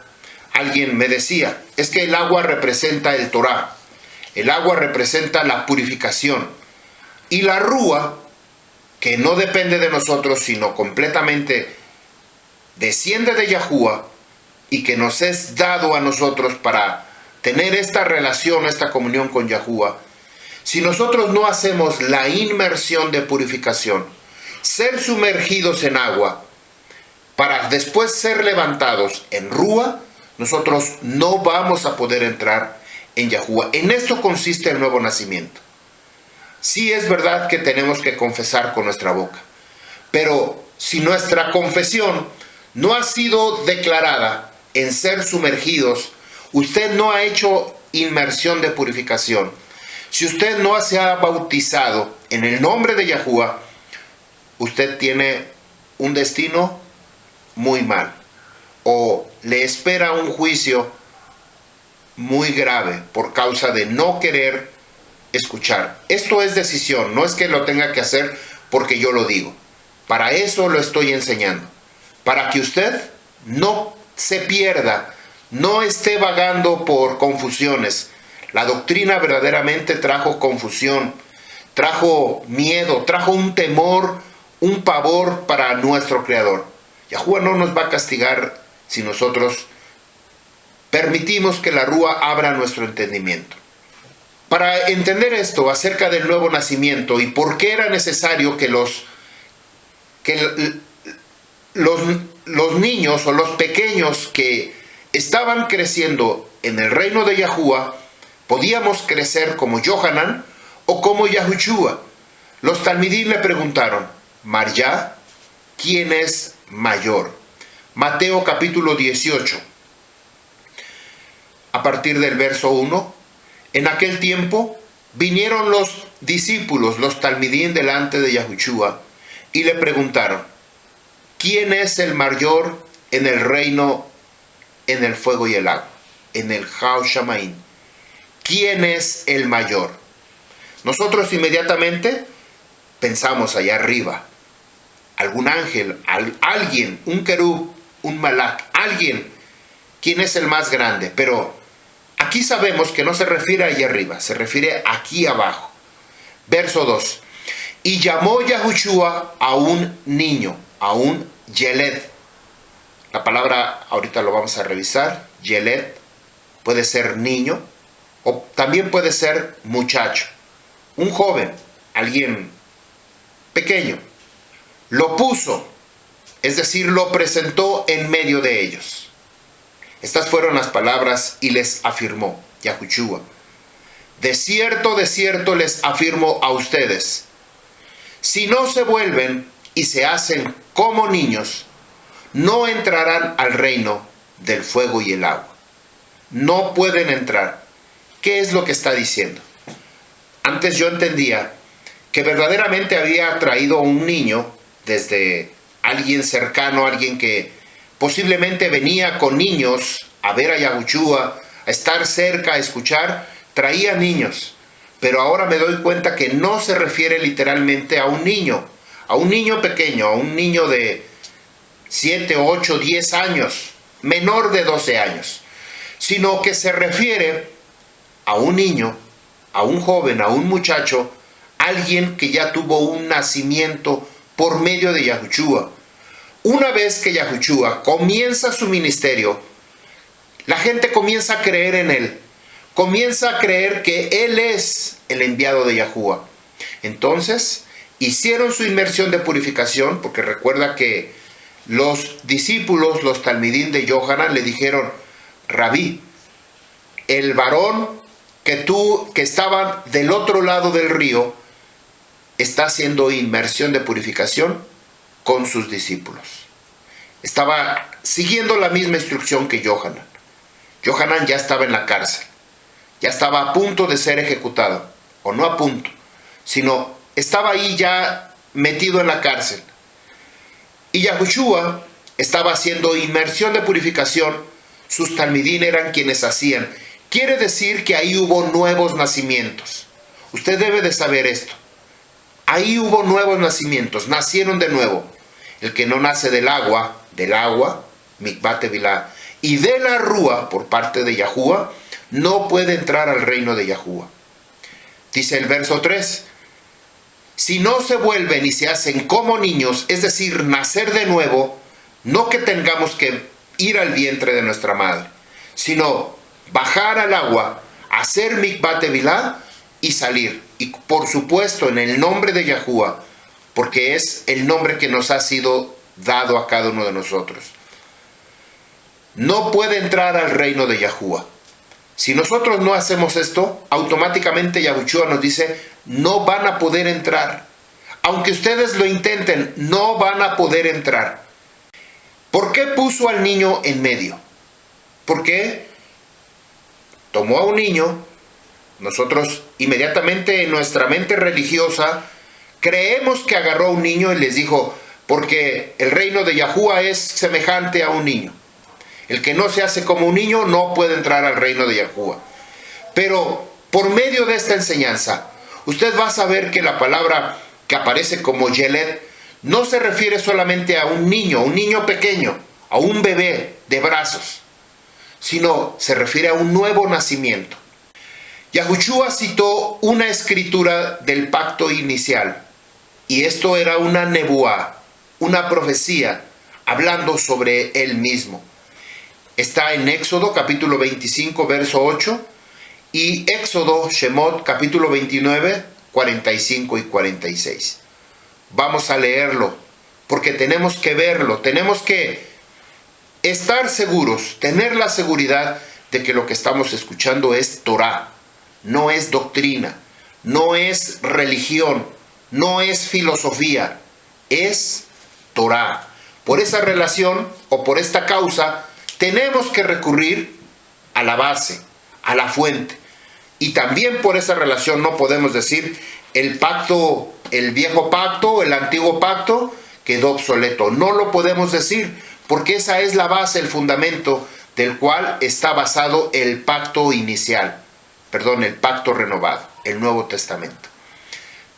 alguien me decía, es que el agua representa el Torah. El agua representa la purificación. Y la rúa, que no depende de nosotros, sino completamente desciende de Yahuwah y que nos es dado a nosotros para tener esta relación, esta comunión con Yahuwah. Si nosotros no hacemos la inmersión de purificación, ser sumergidos en agua, para después ser levantados en rúa, nosotros no vamos a poder entrar en Yahuwah. En esto consiste el nuevo nacimiento. Sí es verdad que tenemos que confesar con nuestra boca, pero si nuestra confesión no ha sido declarada en ser sumergidos, usted no ha hecho inmersión de purificación, si usted no se ha bautizado en el nombre de Yahuwah, usted tiene un destino muy mal, o le espera un juicio muy grave por causa de no querer escuchar. Esto es decisión, no es que lo tenga que hacer porque yo lo digo. Para eso lo estoy enseñando, para que usted no se pierda, no esté vagando por confusiones. La doctrina verdaderamente trajo confusión, trajo miedo, trajo un temor, un pavor para nuestro Creador. Yahuwah no nos va a castigar si nosotros permitimos que la rúa abra nuestro entendimiento. Para entender esto acerca del nuevo nacimiento y por qué era necesario que los niños o los pequeños que estaban creciendo en el reino de Yahuwah, podíamos crecer como Yohanan o como Yahushua. Los talmidim le preguntaron, María, ¿quién es mayor? Mateo capítulo 18, a partir del verso 1. En aquel tiempo vinieron los discípulos, los talmidim, delante de Yahushua y le preguntaron, ¿quién es el mayor en el reino, en el fuego y el agua? En el Hau Shamaim. ¿Quién es el mayor? Nosotros inmediatamente pensamos allá arriba, algún ángel, alguien, un querub, un malak, alguien, ¿quién es el más grande? Pero aquí sabemos que no se refiere allá arriba, se refiere aquí abajo. Verso 2. Y llamó Yahushua a un niño, a un Yeled. La palabra ahorita lo vamos a revisar. Yeled puede ser niño o también puede ser muchacho. Un joven, alguien pequeño. Lo puso, es decir, lo presentó en medio de ellos. Estas fueron las palabras y les afirmó Yahushua. De cierto les afirmo a ustedes, si no se vuelven y se hacen como niños, no entrarán al reino del fuego y el agua. No pueden entrar. ¿Qué es lo que está diciendo? Antes yo entendía que verdaderamente había traído a un niño desde alguien cercano, alguien que posiblemente venía con niños a ver a Yahushua, a estar cerca, a escuchar, traía niños. Pero ahora me doy cuenta que no se refiere literalmente a un niño pequeño, a un niño de 7, 8, 10 años, menor de 12 años, sino que se refiere a un niño, a un joven, a un muchacho, alguien que ya tuvo un nacimiento por medio de Yahushua. Una vez que Yahushua comienza su ministerio, la gente comienza a creer en él, comienza a creer que él es el enviado de Yahushua. Entonces, hicieron su inmersión de purificación, porque recuerda que los discípulos, los talmidín de Yohanan, le dijeron: Rabí, el varón que estaban del otro lado del río, está haciendo inmersión de purificación con sus discípulos. Estaba siguiendo la misma instrucción que Yohanan. Yohanan ya estaba en la cárcel, ya estaba a punto de ser ejecutado, o no a punto, sino estaba ahí ya metido en la cárcel. Y Yahushua estaba haciendo inmersión de purificación, sus talmidín eran quienes hacían. Quiere decir que ahí hubo nuevos nacimientos. Usted debe de saber esto. Ahí hubo nuevos nacimientos, nacieron de nuevo. El que no nace del agua, mikvah tevilá, y de la rúa, por parte de Yahushua, no puede entrar al reino de Yahushua. Dice el verso 3, si no se vuelven y se hacen como niños, es decir, nacer de nuevo, no que tengamos que ir al vientre de nuestra madre, sino bajar al agua, hacer mikvah tevilá y salir. Y por supuesto en el nombre de Yahushua, porque es el nombre que nos ha sido dado a cada uno de nosotros. No puede entrar al reino de Yahushua. Si nosotros no hacemos esto, automáticamente Yahushua nos dice: no van a poder entrar. Aunque ustedes lo intenten, no van a poder entrar. ¿Por qué puso al niño en medio? Porque tomó a un niño. Nosotros inmediatamente en nuestra mente religiosa creemos que agarró a un niño y les dijo: porque el reino de Yahushua es semejante a un niño. El que no se hace como un niño no puede entrar al reino de Yahushua. Pero por medio de esta enseñanza, usted va a saber que la palabra que aparece como Yeled no se refiere solamente a un niño pequeño, a un bebé de brazos, sino se refiere a un nuevo nacimiento. Yahushua citó una escritura del pacto inicial, y esto era una nebuá, una profecía, hablando sobre él mismo. Está en Éxodo capítulo 25, verso 8, y Éxodo, Shemot, capítulo 29, 45 y 46. Vamos a leerlo, porque tenemos que verlo, tenemos que estar seguros, tener la seguridad de que lo que estamos escuchando es Torah, no es doctrina, no es religión, no es filosofía, es Torah. Por esa relación o por esta causa tenemos que recurrir a la base, a la fuente. Y también por esa relación no podemos decir el pacto, el viejo pacto, el antiguo pacto quedó obsoleto. No lo podemos decir porque esa es la base, el fundamento del cual está basado el pacto inicial. Perdón, el pacto renovado, el Nuevo Testamento.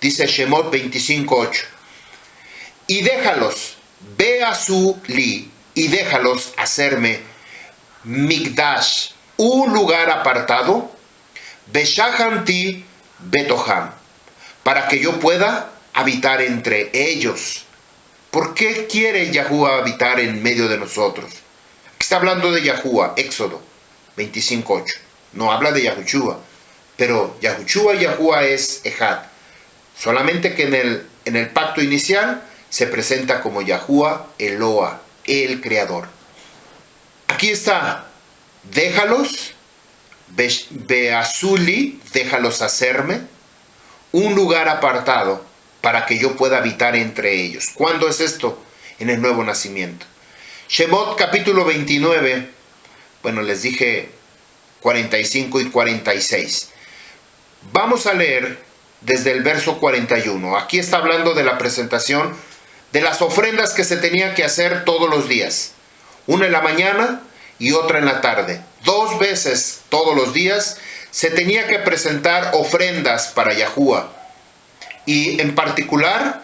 Dice Shemot 25:8. Y déjalos, ve a su li, y déjalos hacerme Mikdash, un lugar apartado, Beshahanti Betoham, para que yo pueda habitar entre ellos. ¿Por qué quiere Yahushua habitar en medio de nosotros? Está hablando de Yahushua, Éxodo 25:8. No habla de Yahushua, pero Yahushua y Yahushua es Ejad. Solamente que en el pacto inicial se presenta como Yahushua Eloa, el Creador. Aquí está, déjalos, Beazuli, déjalos hacerme, un lugar apartado para que yo pueda habitar entre ellos. ¿Cuándo es esto? En el nuevo nacimiento. Shemot capítulo 29, bueno, les dije 45 y 46. Vamos a leer desde el verso 41. Aquí está hablando de la presentación de las ofrendas que se tenía que hacer todos los días. Una en la mañana y otra en la tarde. 2 veces todos los días se tenía que presentar ofrendas para Yahuwah. Y en particular,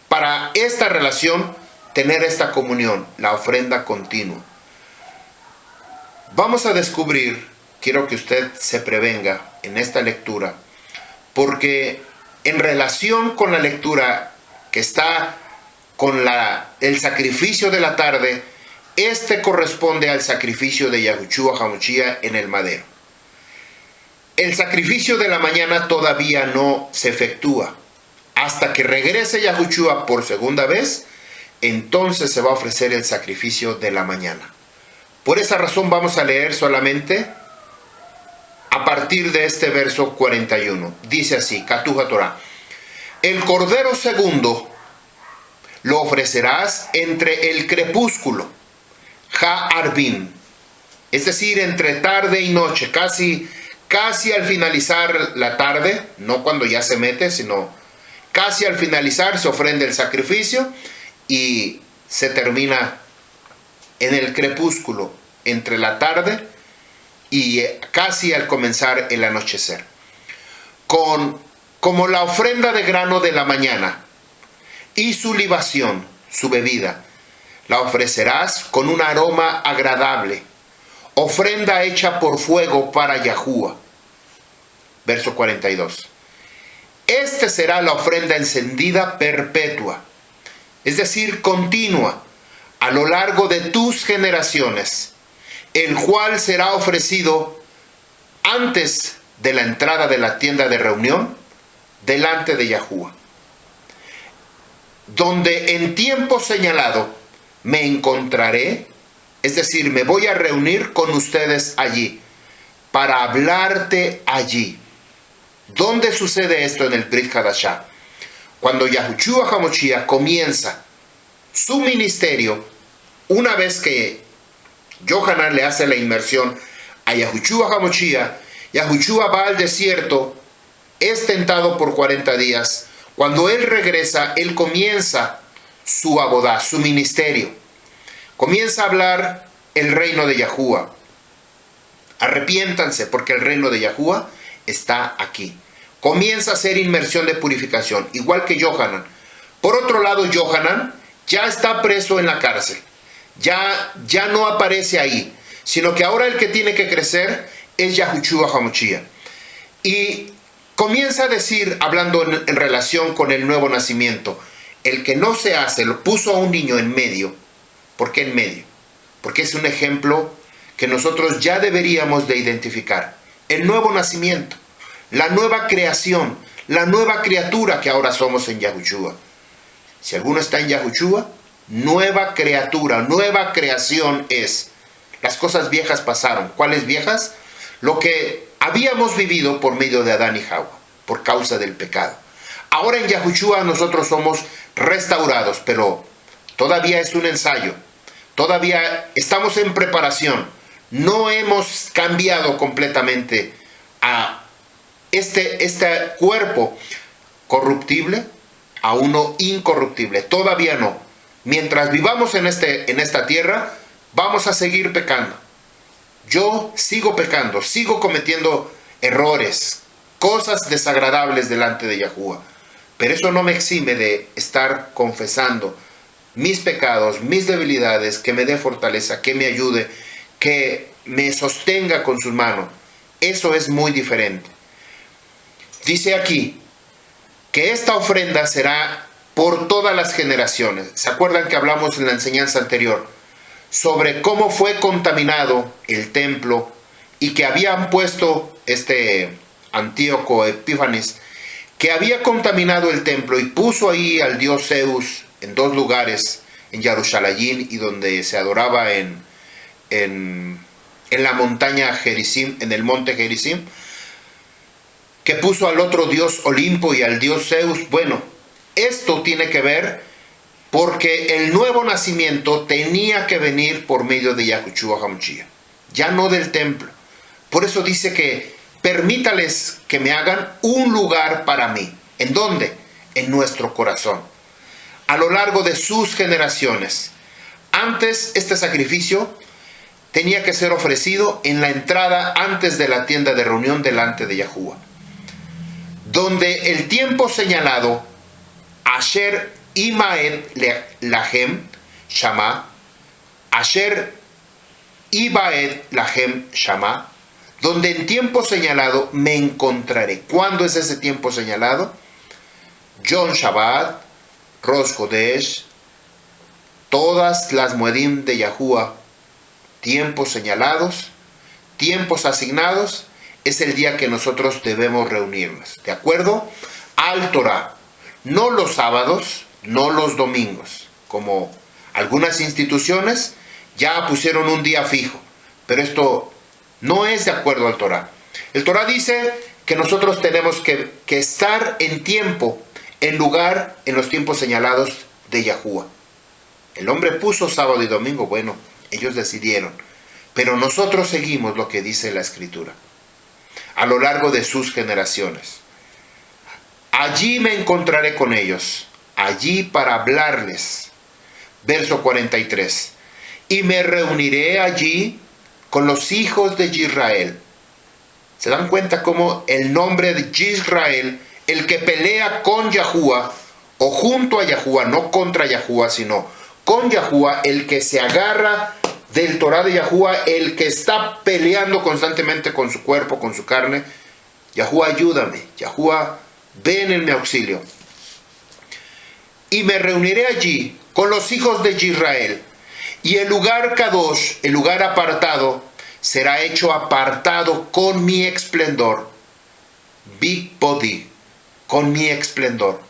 para esta relación, tener esta comunión, la ofrenda continua. Vamos a descubrir, quiero que usted se prevenga en esta lectura, porque en relación con la lectura que está con el sacrificio de la tarde, este corresponde al sacrificio de Yahushua HaMashiach en el madero. El sacrificio de la mañana todavía no se efectúa. Hasta que regrese Yahushua por segunda vez, entonces se va a ofrecer el sacrificio de la mañana. Por esa razón vamos a leer solamente a partir de este verso 41. Dice así, Katuja Torah: el cordero segundo lo ofrecerás entre el crepúsculo, Ha-Arbin, es decir, entre tarde y noche, casi al finalizar la tarde, no cuando ya se mete, sino casi al finalizar se ofrenda el sacrificio y se termina en el crepúsculo, entre la tarde y casi al comenzar el anochecer. Como la ofrenda de grano de la mañana y su libación, su bebida, la ofrecerás con un aroma agradable, ofrenda hecha por fuego para Yahuwah. Verso 42. Este será la ofrenda encendida perpetua, es decir, continua, a lo largo de tus generaciones, el cual será ofrecido antes de la entrada de la tienda de reunión, delante de Yahuwah, donde en tiempo señalado me encontraré, es decir, me voy a reunir con ustedes allí, para hablarte allí. ¿Dónde sucede esto en el Brit Hadashah? Cuando Yahushua HaMashiach comienza su ministerio, una vez que Yohanan le hace la inmersión a Yahushua HaMashiach, Yahushua va al desierto, es tentado por 40 días. Cuando él regresa, él comienza su abodá, su ministerio. Comienza a hablar el reino de Yahuwah. Arrepiéntanse porque el reino de Yahuwah está aquí. Comienza a hacer inmersión de purificación, igual que Yohanan. Por otro lado, Yohanan ya está preso en la cárcel. Ya no aparece ahí, sino que ahora el que tiene que crecer es Yahushua HaMashiach. Y comienza a decir, hablando en relación con el nuevo nacimiento, el que no se hace, lo puso a un niño en medio. ¿Por qué en medio? Porque es un ejemplo que nosotros ya deberíamos de identificar. El nuevo nacimiento, la nueva creación, la nueva criatura que ahora somos en Yahushua. Si alguno está en Yahushua, nueva criatura, nueva creación es. Las cosas viejas pasaron. ¿Cuáles viejas? Lo que habíamos vivido por medio de Adán y Java, por causa del pecado. Ahora en Yahushua nosotros somos restaurados, pero todavía es un ensayo. Todavía estamos en preparación. No hemos cambiado completamente a este cuerpo corruptible a uno incorruptible. Todavía no. Mientras vivamos en esta tierra, vamos a seguir pecando. Yo sigo pecando, sigo cometiendo errores, cosas desagradables delante de Yahuwah. Pero eso no me exime de estar confesando mis pecados, mis debilidades, que me dé fortaleza, que me ayude, que me sostenga con sus manos. Eso es muy diferente. Dice aquí que esta ofrenda será por todas las generaciones. ¿Se acuerdan que hablamos en la enseñanza anterior sobre cómo fue contaminado el templo y que habían puesto Antíoco Epífanes, que había contaminado el templo y puso ahí al dios Zeus en 2 lugares, en Jerusalén y donde se adoraba en la montaña Gerizim, en el monte Gerizim, que puso al otro dios Olimpo y al dios Zeus? Bueno, esto tiene que ver porque el nuevo nacimiento tenía que venir por medio de Yahushua HaMashiach, ya no del templo. Por eso dice que permítales que me hagan un lugar para mí. ¿En dónde? En nuestro corazón. A lo largo de sus generaciones. Antes, este sacrificio tenía que ser ofrecido en la entrada antes de la tienda de reunión delante de Yahuwah, donde el tiempo señalado, Asher Imaed Lahem Shama, Asher Ibaed Lahem Shama, donde en tiempo señalado me encontraré. ¿Cuándo es ese tiempo señalado? Yom Shabbat, Rosh Chodesh, todas las Moedim de Yahuwah, tiempos señalados, tiempos asignados, es el día que nosotros debemos reunirnos, ¿de acuerdo? Al Torah, no los sábados, no los domingos, como algunas instituciones ya pusieron un día fijo, pero esto no es de acuerdo al Torah. El Torah dice que nosotros tenemos que estar en tiempo, en lugar, en los tiempos señalados de Yahuwah. El hombre puso sábado y domingo, bueno, ellos decidieron, pero nosotros seguimos lo que dice la Escritura a lo largo de sus generaciones. Allí me encontraré con ellos, allí para hablarles. Verso 43. Y me reuniré allí con los hijos de Israel. ¿Se dan cuenta cómo el nombre de Israel, el que pelea con Yahuwah, o junto a Yahuwah, no contra Yahuwah, sino con Yahuwah, el que se agarra del Torah de Yahuwah, el que está peleando constantemente con su cuerpo, con su carne? Yahuwah, ayúdame. Yahuwah, ven en mi auxilio. Y me reuniré allí con los hijos de Israel. Y el lugar Kadosh, el lugar apartado, será hecho apartado con mi esplendor. Big Body, con mi esplendor.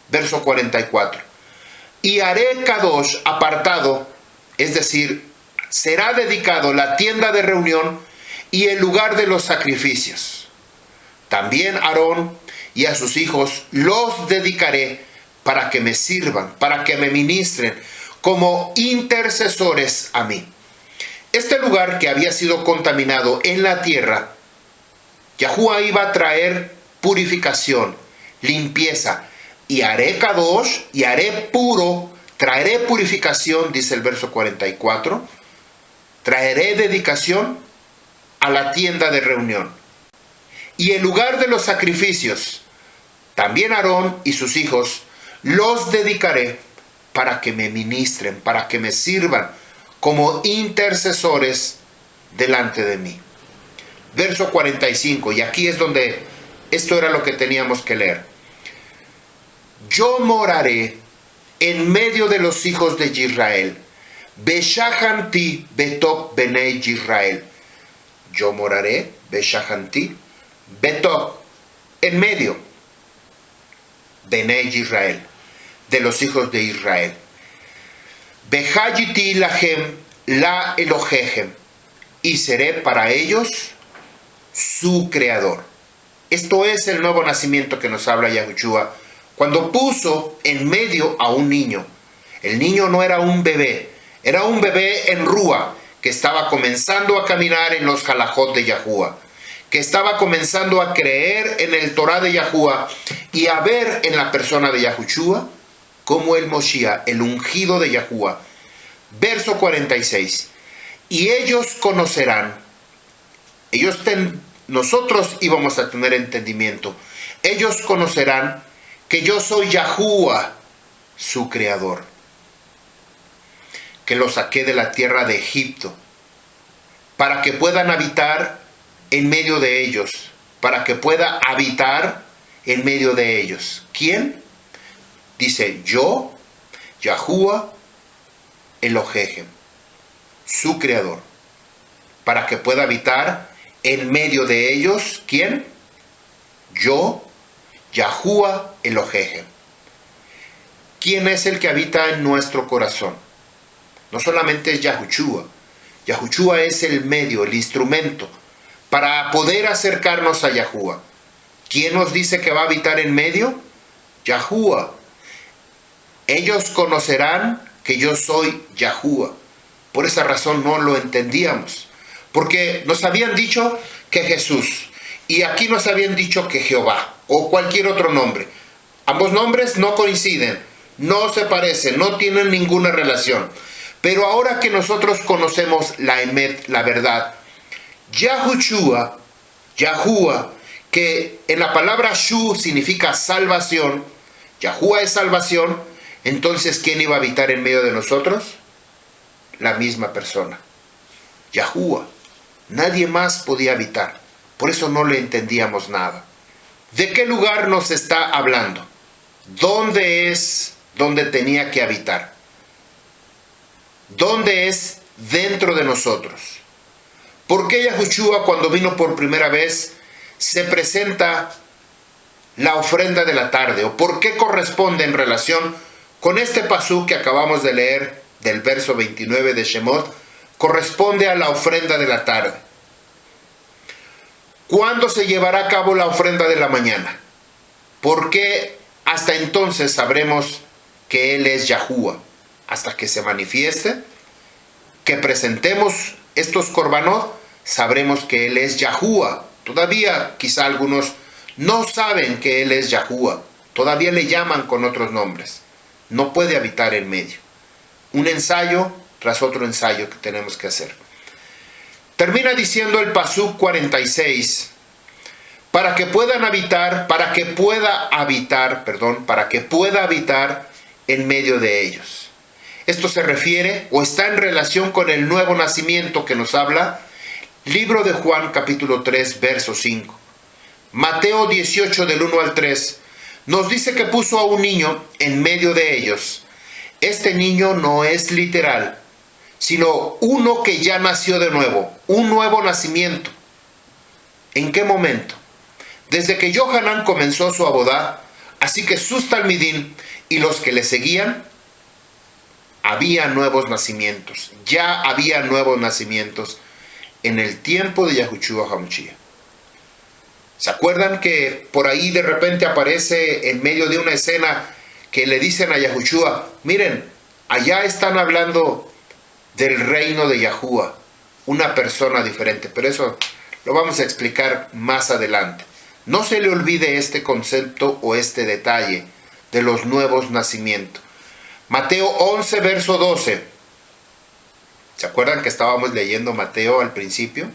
Verso 44. Y haré Kadosh apartado, es decir, será dedicado la tienda de reunión y el lugar de los sacrificios. También Aarón y a sus hijos los dedicaré para que me sirvan, para que me ministren como intercesores a mí. Este lugar que había sido contaminado en la tierra, Yahuwah iba a traer purificación, limpieza, y haré Kadosh, y haré puro, traeré purificación, dice el verso 44, traeré dedicación a la tienda de reunión. Y el lugar de los sacrificios, también Aarón y sus hijos, los dedicaré para que me ministren, para que me sirvan como intercesores delante de mí. Verso 45, y aquí es donde esto era lo que teníamos que leer. Yo moraré en medio de los hijos de Israel. Beshahanti betok benei Israel. Yo moraré, Beshahanti, betok, en medio, benei Israel, de los hijos de Israel. Behayiti lahem la Elohehem, y seré para ellos su creador. Esto es el nuevo nacimiento que nos habla Yahushua cuando puso en medio a un niño. El niño no era un bebé, era un bebé en Rúa que estaba comenzando a caminar en los halajot de Yahuwah, que estaba comenzando a creer en el Torah de Yahuwah y a ver en la persona de Yahushua como el Moshiach, el ungido de Yahuwah. Verso 46. Y ellos conocerán, nosotros íbamos a tener entendimiento, ellos conocerán que yo soy Yahuwah, su creador, que los saqué de la tierra de Egipto, para que puedan habitar en medio de ellos, para que pueda habitar en medio de ellos. ¿Quién? Dice, yo, Yahuwah, Elohehem, su creador, para que pueda habitar en medio de ellos. ¿Quién? Yo, Yahuwah, Elohehem. ¿Quién es el que habita en nuestro corazón? No solamente es Yahushua. Yahushua es el medio, el instrumento para poder acercarnos a Yahuwah. ¿Quién nos dice que va a habitar en medio? Yahuwah. Ellos conocerán que yo soy Yahuwah. Por esa razón no lo entendíamos, porque nos habían dicho que Jesús, y aquí nos habían dicho que Jehová, o cualquier otro nombre. Ambos nombres no coinciden, no se parecen, no tienen ninguna relación. Pero ahora que nosotros conocemos la emet, la verdad, Yahushua, que en la palabra Shu significa salvación, Yahuwah es salvación, entonces ¿quién iba a habitar en medio de nosotros? La misma persona, Yahuwah. Nadie más podía habitar, por eso no le entendíamos nada. ¿De qué lugar nos está hablando? ¿Dónde es donde tenía que habitar? ¿Dónde es dentro de nosotros? ¿Por qué Yahushua, cuando vino por primera vez, se presenta la ofrenda de la tarde? ¿O por qué corresponde en relación con este pasú que acabamos de leer del verso 29 de Shemot? Corresponde a la ofrenda de la tarde. ¿Cuándo se llevará a cabo la ofrenda de la mañana? ¿Por qué hasta entonces sabremos que Él es Yahuwah? Hasta que se manifieste, que presentemos estos korbanot, sabremos que Él es Yahuwah. Todavía quizá algunos no saben que Él es Yahuwah. Todavía le llaman con otros nombres. No puede habitar en medio. Un ensayo tras otro ensayo que tenemos que hacer. Termina diciendo el pasuk 46, para que pueda habitar en medio de ellos. Esto se refiere o está en relación con el nuevo nacimiento que nos habla libro de Juan capítulo 3 verso 5. Mateo 18 del 1 al 3 nos dice que puso a un niño en medio de ellos. Este niño no es literal, sino uno que ya nació de nuevo, un nuevo nacimiento. ¿En qué momento? Desde que Yohanan comenzó su abodá, así que sus talmidim y los que le seguían, había nuevos nacimientos. Ya había nuevos nacimientos en el tiempo de Yahushua HaMashiach. ¿Se acuerdan que por ahí de repente aparece en medio de una escena que le dicen a Yahushua, miren, allá están hablando del reino de Yahuwah, una persona diferente? Pero eso lo vamos a explicar más adelante. No se le olvide este concepto o este detalle de los nuevos nacimientos. Mateo 11, verso 12. ¿Se acuerdan que estábamos leyendo Mateo al principio?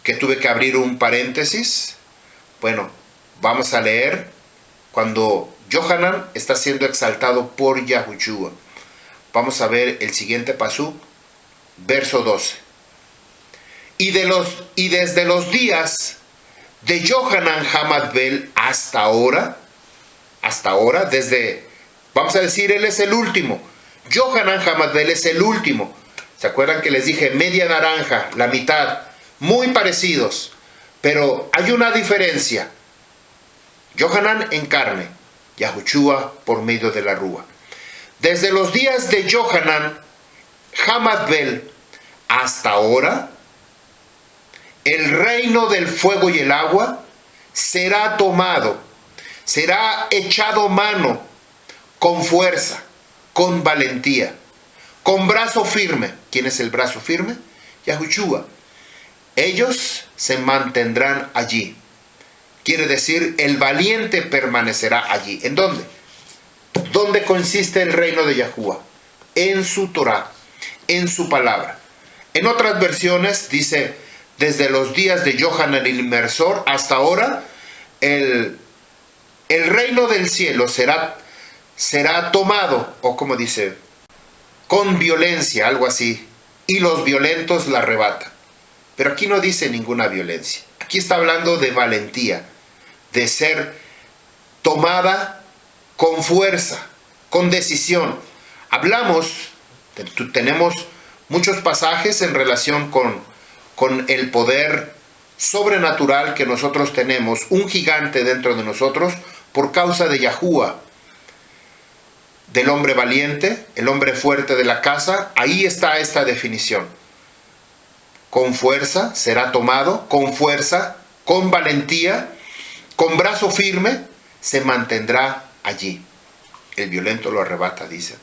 Que tuve que abrir un paréntesis. Bueno, vamos a leer cuando Yohanan está siendo exaltado por Yahushua. Vamos a ver el siguiente pasú, verso 12. Y desde los días de Yohanan Hamadbel hasta ahora, desde, vamos a decir, él es el último. Yohanan Hamadbel es el último. ¿Se acuerdan que les dije media naranja, la mitad? Muy parecidos, pero hay una diferencia. Yohanan en carne, Yahushua por medio de la rúa. Desde los días de Yohanan Hamadbel hasta ahora, el reino del fuego y el agua será tomado, será echado mano con fuerza, con valentía, con brazo firme. ¿Quién es el brazo firme? Yahushua. Ellos se mantendrán allí. Quiere decir, el valiente permanecerá allí. ¿En dónde? ¿Dónde consiste el reino de Yahuwah? En su Torah, en su palabra. En otras versiones dice, desde los días de Yohanan el Inmersor hasta ahora, el reino del cielo será tomado, o como dice, con violencia, algo así, y los violentos la arrebatan. Pero aquí no dice ninguna violencia. Aquí está hablando de valentía, de ser tomada con fuerza, con decisión. Tenemos muchos pasajes en relación con el poder sobrenatural que nosotros tenemos, un gigante dentro de nosotros, por causa de Yahuwah, del hombre valiente, el hombre fuerte de la casa. Ahí está esta definición. Con fuerza será tomado, con fuerza, con valentía, con brazo firme, se mantendrá allí. El violento lo arrebata, dice.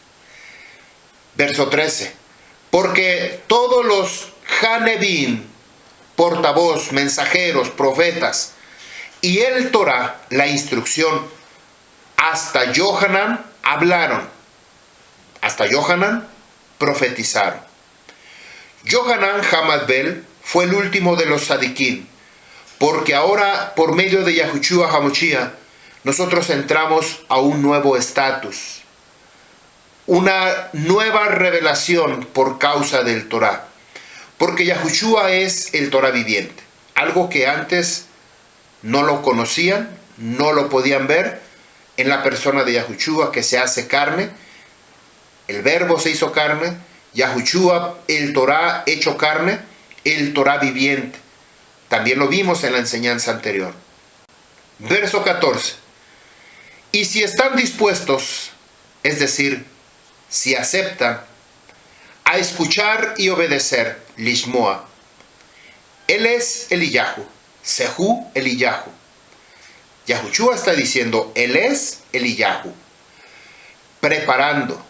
Verso 13. Porque todos los Hanebim, portavoz, mensajeros, profetas, y el Torah, la instrucción, hasta Johanan hablaron, hasta Johanan profetizaron. Johanan Hamad Bel fue el último de los Sadiquín, porque ahora, por medio de Yahushua HaMashiach, nosotros entramos a un nuevo estatus, una nueva revelación por causa del Torah, porque Yahushua es el Torah viviente, algo que antes no lo conocían, no lo podían ver en la persona de Yahushua, que se hace carne. El verbo se hizo carne, Yahushua, el Torah hecho carne, el Torah viviente. También lo vimos en la enseñanza anterior. Verso 14. Y si están dispuestos, es decir, si aceptan, a escuchar y obedecer, Lishmoa. Él es Eliyahu, Sehu Eliyahu. Yahushua está diciendo, Él es Eliyahu, preparado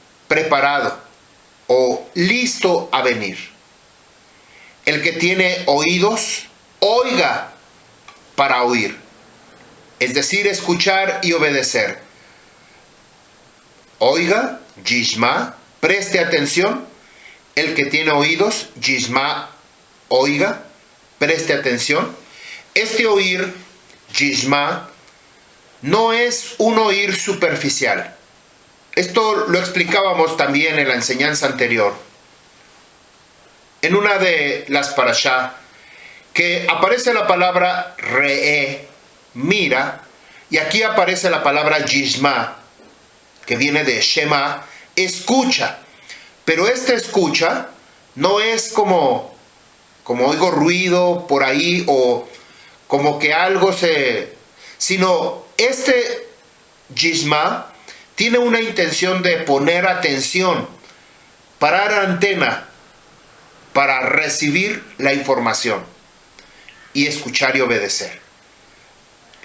o listo a venir. El que tiene oídos, oiga para oír, es decir, escuchar y obedecer. Oiga, Yishma, preste atención. El que tiene oídos, Yishma, oiga, preste atención. Este oír, Yishma, no es un oír superficial. Esto lo explicábamos también en la enseñanza anterior. En una de las parashá, que aparece la palabra re'e, mira, y aquí aparece la palabra yishma, que viene de shema, escucha. Pero esta escucha no es como oigo ruido por ahí o como que algo sino este yishma tiene una intención de poner atención, parar antena para recibir la información y escuchar y obedecer.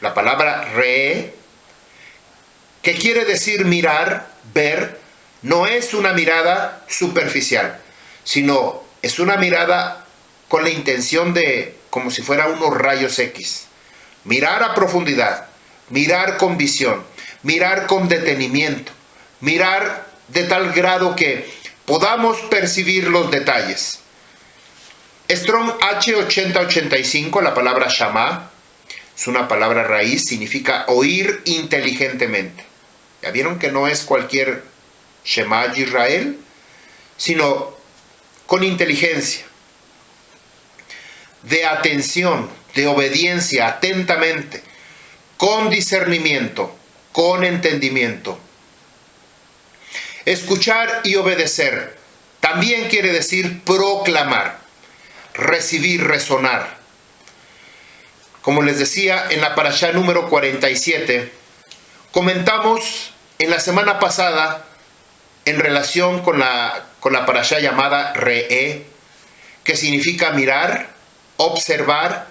La palabra re, que quiere decir mirar, ver, no es una mirada superficial, sino es una mirada con la intención de, como si fuera unos rayos X. Mirar a profundidad, mirar con visión, mirar con detenimiento, mirar de tal grado que podamos percibir los detalles. Strong H8085, la palabra Shama, es una palabra raíz, significa oír inteligentemente. ¿Ya vieron que no es cualquier Shema Israel, sino con inteligencia, de atención, de obediencia, atentamente, con discernimiento, con entendimiento? Escuchar y obedecer también quiere decir proclamar, recibir, resonar. Como les decía en la parashá número 47, comentamos en la semana pasada en relación con la parashá llamada Re'e, que significa mirar, observar,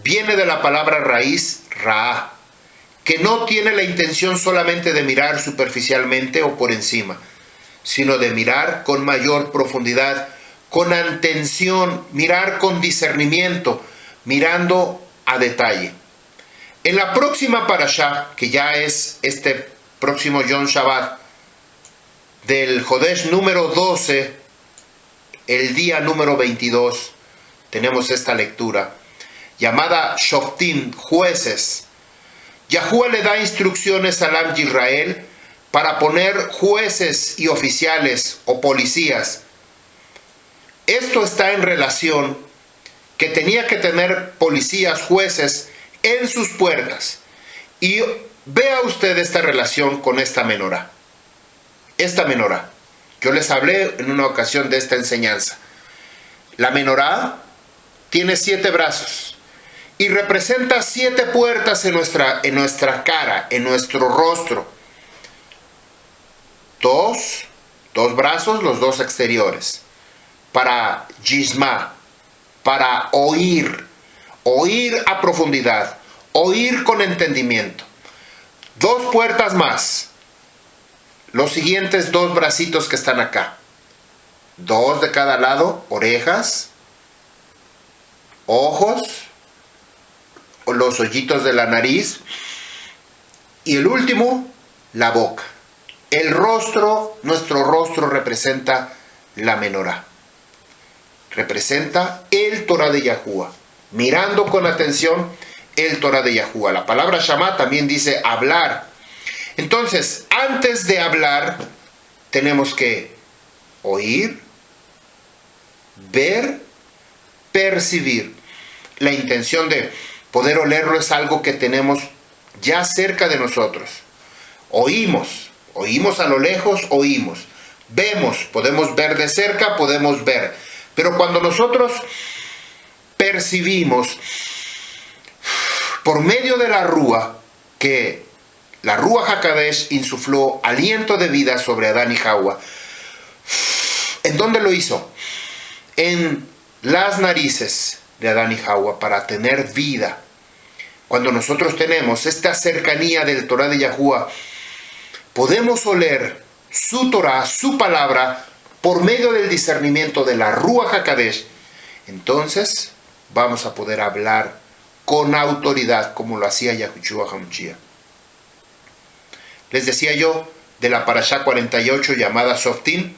viene de la palabra raíz Ra, que no tiene la intención solamente de mirar superficialmente o por encima, sino de mirar con mayor profundidad, con atención, mirar con discernimiento, mirando a detalle. En la próxima parashá, que ya es este próximo Yom Shabbat, del Jodesh número 12, el día número 22, tenemos esta lectura, llamada Shoftim, jueces. Yahuwah le da instrucciones al Am Yisrael para poner jueces y oficiales o policías. Esto está en relación que tenía que tener policías, jueces en sus puertas. Y vea usted esta relación con esta menorá. Esta menorá. Yo les hablé en una ocasión de esta enseñanza. La menorá tiene 7 brazos y representa 7 puertas en nuestra cara, en nuestro rostro. Dos brazos, los 2 exteriores, para yishma, para oír a profundidad, oír con entendimiento. 2 puertas más, los siguientes 2 bracitos que están acá, 2 de cada lado, orejas, ojos, los hoyitos de la nariz, y el último, la boca. El rostro, nuestro rostro representa la menorá. Representa el Torah de Yahuwah. Mirando con atención el Torah de Yahuwah. La palabra Shama también dice hablar. Entonces, antes de hablar, tenemos que oír, ver, percibir. La intención de poder olerlo es algo que tenemos ya cerca de nosotros. Oímos a lo lejos, oímos. Vemos, podemos ver de cerca, podemos ver. Pero cuando nosotros percibimos por medio de la Rúa, que la Rúa HaKadosh insufló aliento de vida sobre Adán y Jawá. ¿En dónde lo hizo? En las narices de Adán y Jawá para tener vida. Cuando nosotros tenemos esta cercanía del Torah de Yahuwah, podemos oler su Torah, su palabra, por medio del discernimiento de la Rúa HaKadosh. Entonces vamos a poder hablar con autoridad como lo hacía Yahushua HaMashiach. Les decía yo de la Parashá 48 llamada Shoftim,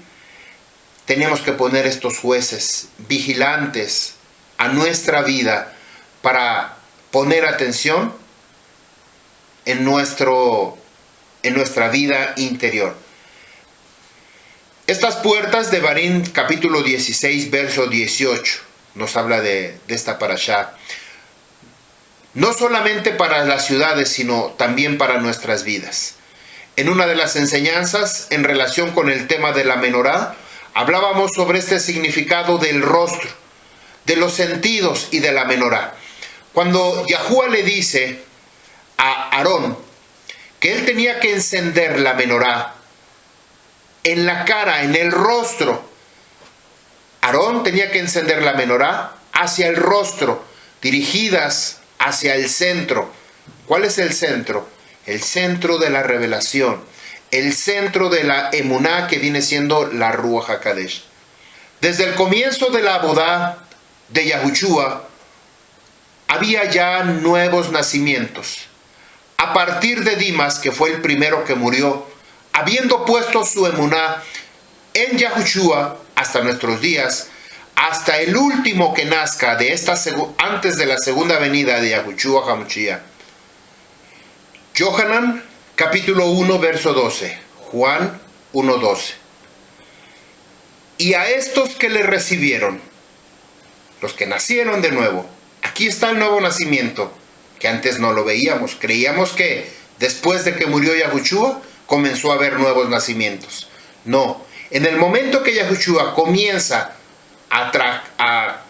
tenemos que poner estos jueces vigilantes a nuestra vida para poner atención en nuestra vida interior. Estas puertas de Barín capítulo 16 verso 18 nos habla de esta Parashá. No solamente para las ciudades, sino también para nuestras vidas. En una de las enseñanzas en relación con el tema de la menorá, hablábamos sobre este significado del rostro, de los sentidos y de la menorá. Cuando Yahuwah le dice a Aarón que él tenía que encender la menorá en la cara, en el rostro, Aarón tenía que encender la menorá hacia el rostro, dirigidas hacia el centro. ¿Cuál es el centro? El centro de la revelación, el centro de la emuná que viene siendo la Rúa HaKadosh. Desde el comienzo de la abodá de Yahushua había ya nuevos nacimientos. A partir de Dimas, que fue el primero que murió, habiendo puesto su emuná en Yahushua hasta nuestros días, hasta el último que nazca de antes de la segunda venida de Yahushua HaMashiach. Yohanan, capítulo 1, verso 12. Juan 1, 12. Y a estos que le recibieron, los que nacieron de nuevo, aquí está el nuevo nacimiento, que antes no lo veíamos. Creíamos que después de que murió Yahushua, comenzó a haber nuevos nacimientos. No, en el momento que Yahushua comienza a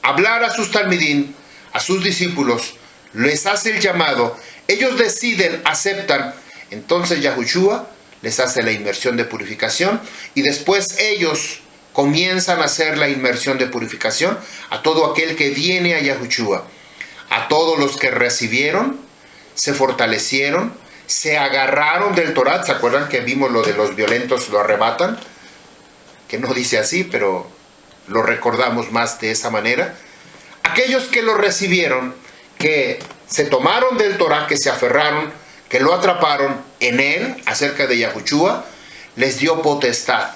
hablar a sus talmidín, a sus discípulos, les hace el llamado, ellos deciden, aceptan, entonces Yahushua les hace la inmersión de purificación y después ellos comienzan a hacer la inmersión de purificación a todo aquel que viene a Yahushua, a todos los que recibieron, se fortalecieron, se agarraron del Torah. ¿Se acuerdan que vimos lo de los violentos lo arrebatan? Que no dice así, pero lo recordamos más de esa manera. Aquellos que lo recibieron, que se tomaron del Torah, que se aferraron, que lo atraparon en él, acerca de Yahushua, les dio potestad.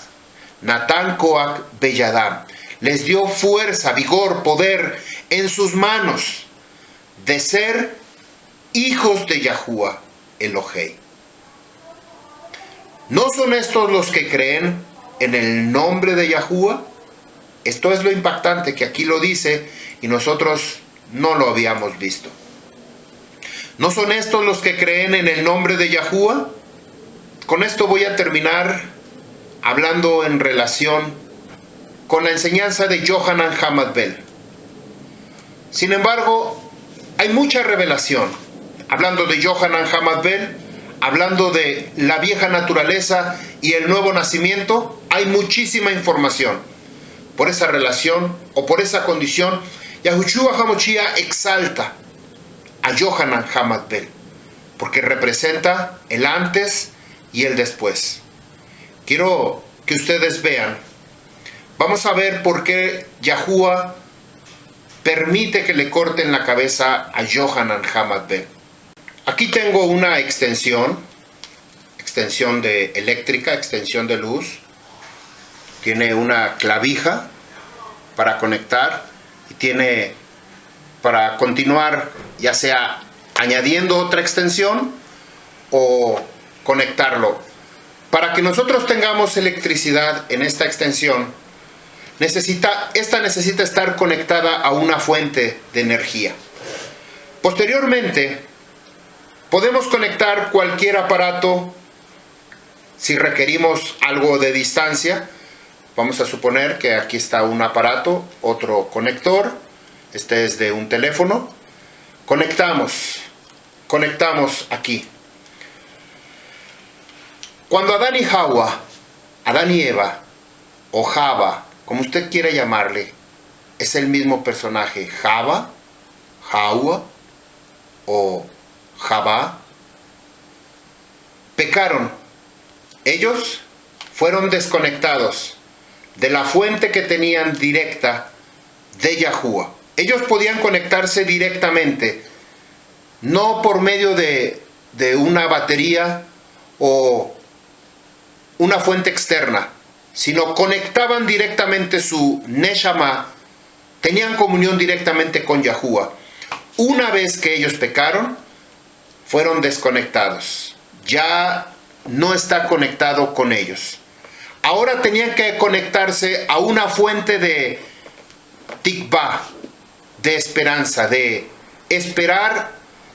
Natán Koach Beyadam. Les dio fuerza, vigor, poder en sus manos de ser hijos de Yahuwah Elohei. ¿No son estos los que creen en el nombre de Yahuwah? Esto es lo impactante, que aquí lo dice y nosotros no lo habíamos visto. ¿No son estos los que creen en el nombre de Yahuwah? Con esto voy a terminar hablando en relación con la enseñanza de Yohanan Hamadbel. Sin embargo, hay mucha revelación. Hablando de Yohanan Hamadbel, hablando de la vieja naturaleza y el nuevo nacimiento, hay muchísima información. Por esa relación o por esa condición, Yahushua HaMashiach exalta a Yohanan Hamadbel, porque representa el antes y el después. Quiero que ustedes vean. Vamos a ver por qué Yahuwah permite que le corten la cabeza a Yohanan Hamadbel. Aquí tengo una extensión extensión eléctrica, extensión de luz. Tiene una clavija para conectar y tiene para continuar, ya sea añadiendo otra extensión o conectarlo. Para que nosotros tengamos electricidad en esta extensión, esta necesita estar conectada a una fuente de energía. Posteriormente, podemos conectar cualquier aparato si requerimos algo de distancia. Vamos a suponer que aquí está un aparato, otro conector. Este es de un teléfono. Conectamos aquí. Cuando Adán y Eva, o Java, como usted quiera llamarle, es el mismo personaje, Java o Jabá, pecaron. Ellos fueron desconectados de la fuente que tenían directa de Yahuwah. Ellos podían conectarse directamente, no por medio de una batería o una fuente externa, sino conectaban directamente su Neshama, tenían comunión directamente con Yahuwah. Una vez que ellos pecaron, fueron desconectados. Ya no está conectado con ellos. Ahora tenían que conectarse a una fuente de tikvah, de esperanza, de esperar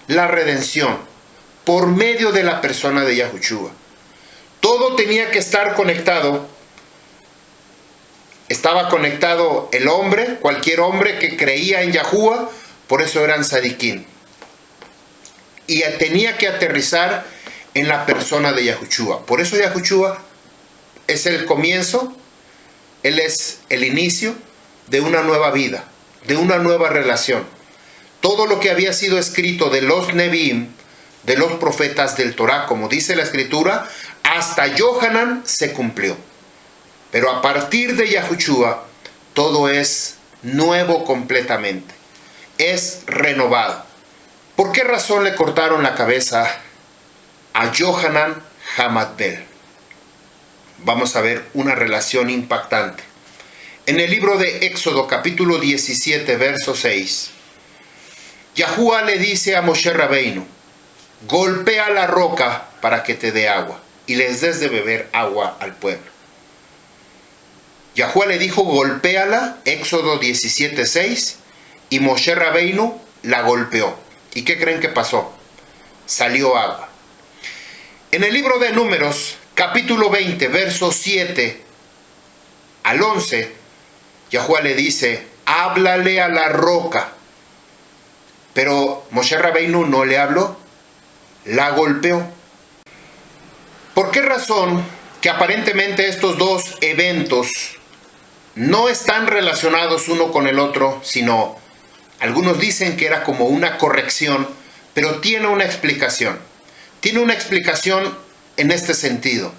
la redención por medio de la persona de Yahushua. Todo tenía que estar conectado. Estaba conectado el hombre, cualquier hombre que creía en Yahuwah, por eso eran sadiquín. Y tenía que aterrizar en la persona de Yahushua. Por eso Yahushua es el comienzo, Él es el inicio de una nueva vida, de una nueva relación. Todo lo que había sido escrito de los Nevi'im, de los profetas del Torah, como dice la Escritura, hasta Yohanan se cumplió. Pero a partir de Yahushua, todo es nuevo completamente. Es renovado. ¿Por qué razón le cortaron la cabeza a Yohanan Hamadbel? Vamos a ver una relación impactante. En el libro de Éxodo, capítulo 17, verso 6, Yahuwah le dice a Moshe Rabbeinu: golpea la roca para que te dé agua y les des de beber agua al pueblo. Yahuwah le dijo: golpéala, Éxodo 17, 6, y Moshe Rabbeinu la golpeó. ¿Y qué creen que pasó? Salió agua. En el libro de Números, capítulo 20, versos 7 al 11, Yahuwah le dice: háblale a la roca. Pero Moshe Rabbeinu no le habló, la golpeó. ¿Por qué razón que aparentemente estos dos eventos no están relacionados uno con el otro, sino algunos dicen que era como una corrección, pero tiene una explicación? Tiene una explicación en este sentido.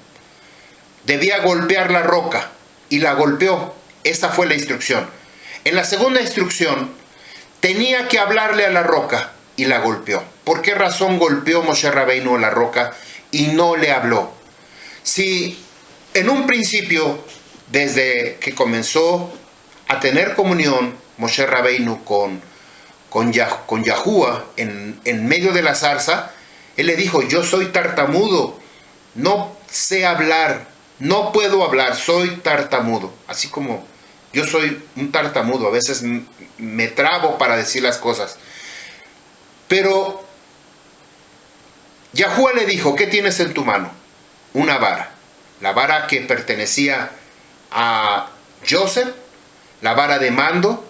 Debía golpear la roca y la golpeó. Esa fue la instrucción. En la segunda instrucción, tenía que hablarle a la roca y la golpeó. ¿Por qué razón golpeó Moshe Rabbeinu a la roca y no le habló? Si en un principio, desde que comenzó a tener comunión Moshe Rabbeinu con Yahuwah en medio de la zarza, él le dijo: yo soy tartamudo, no sé hablar, no puedo hablar, soy tartamudo. Así como yo soy un tartamudo, a veces me trabo para decir las cosas. Pero Yahuwah le dijo: ¿qué tienes en tu mano? Una vara. La vara que pertenecía a Joseph, la vara de mando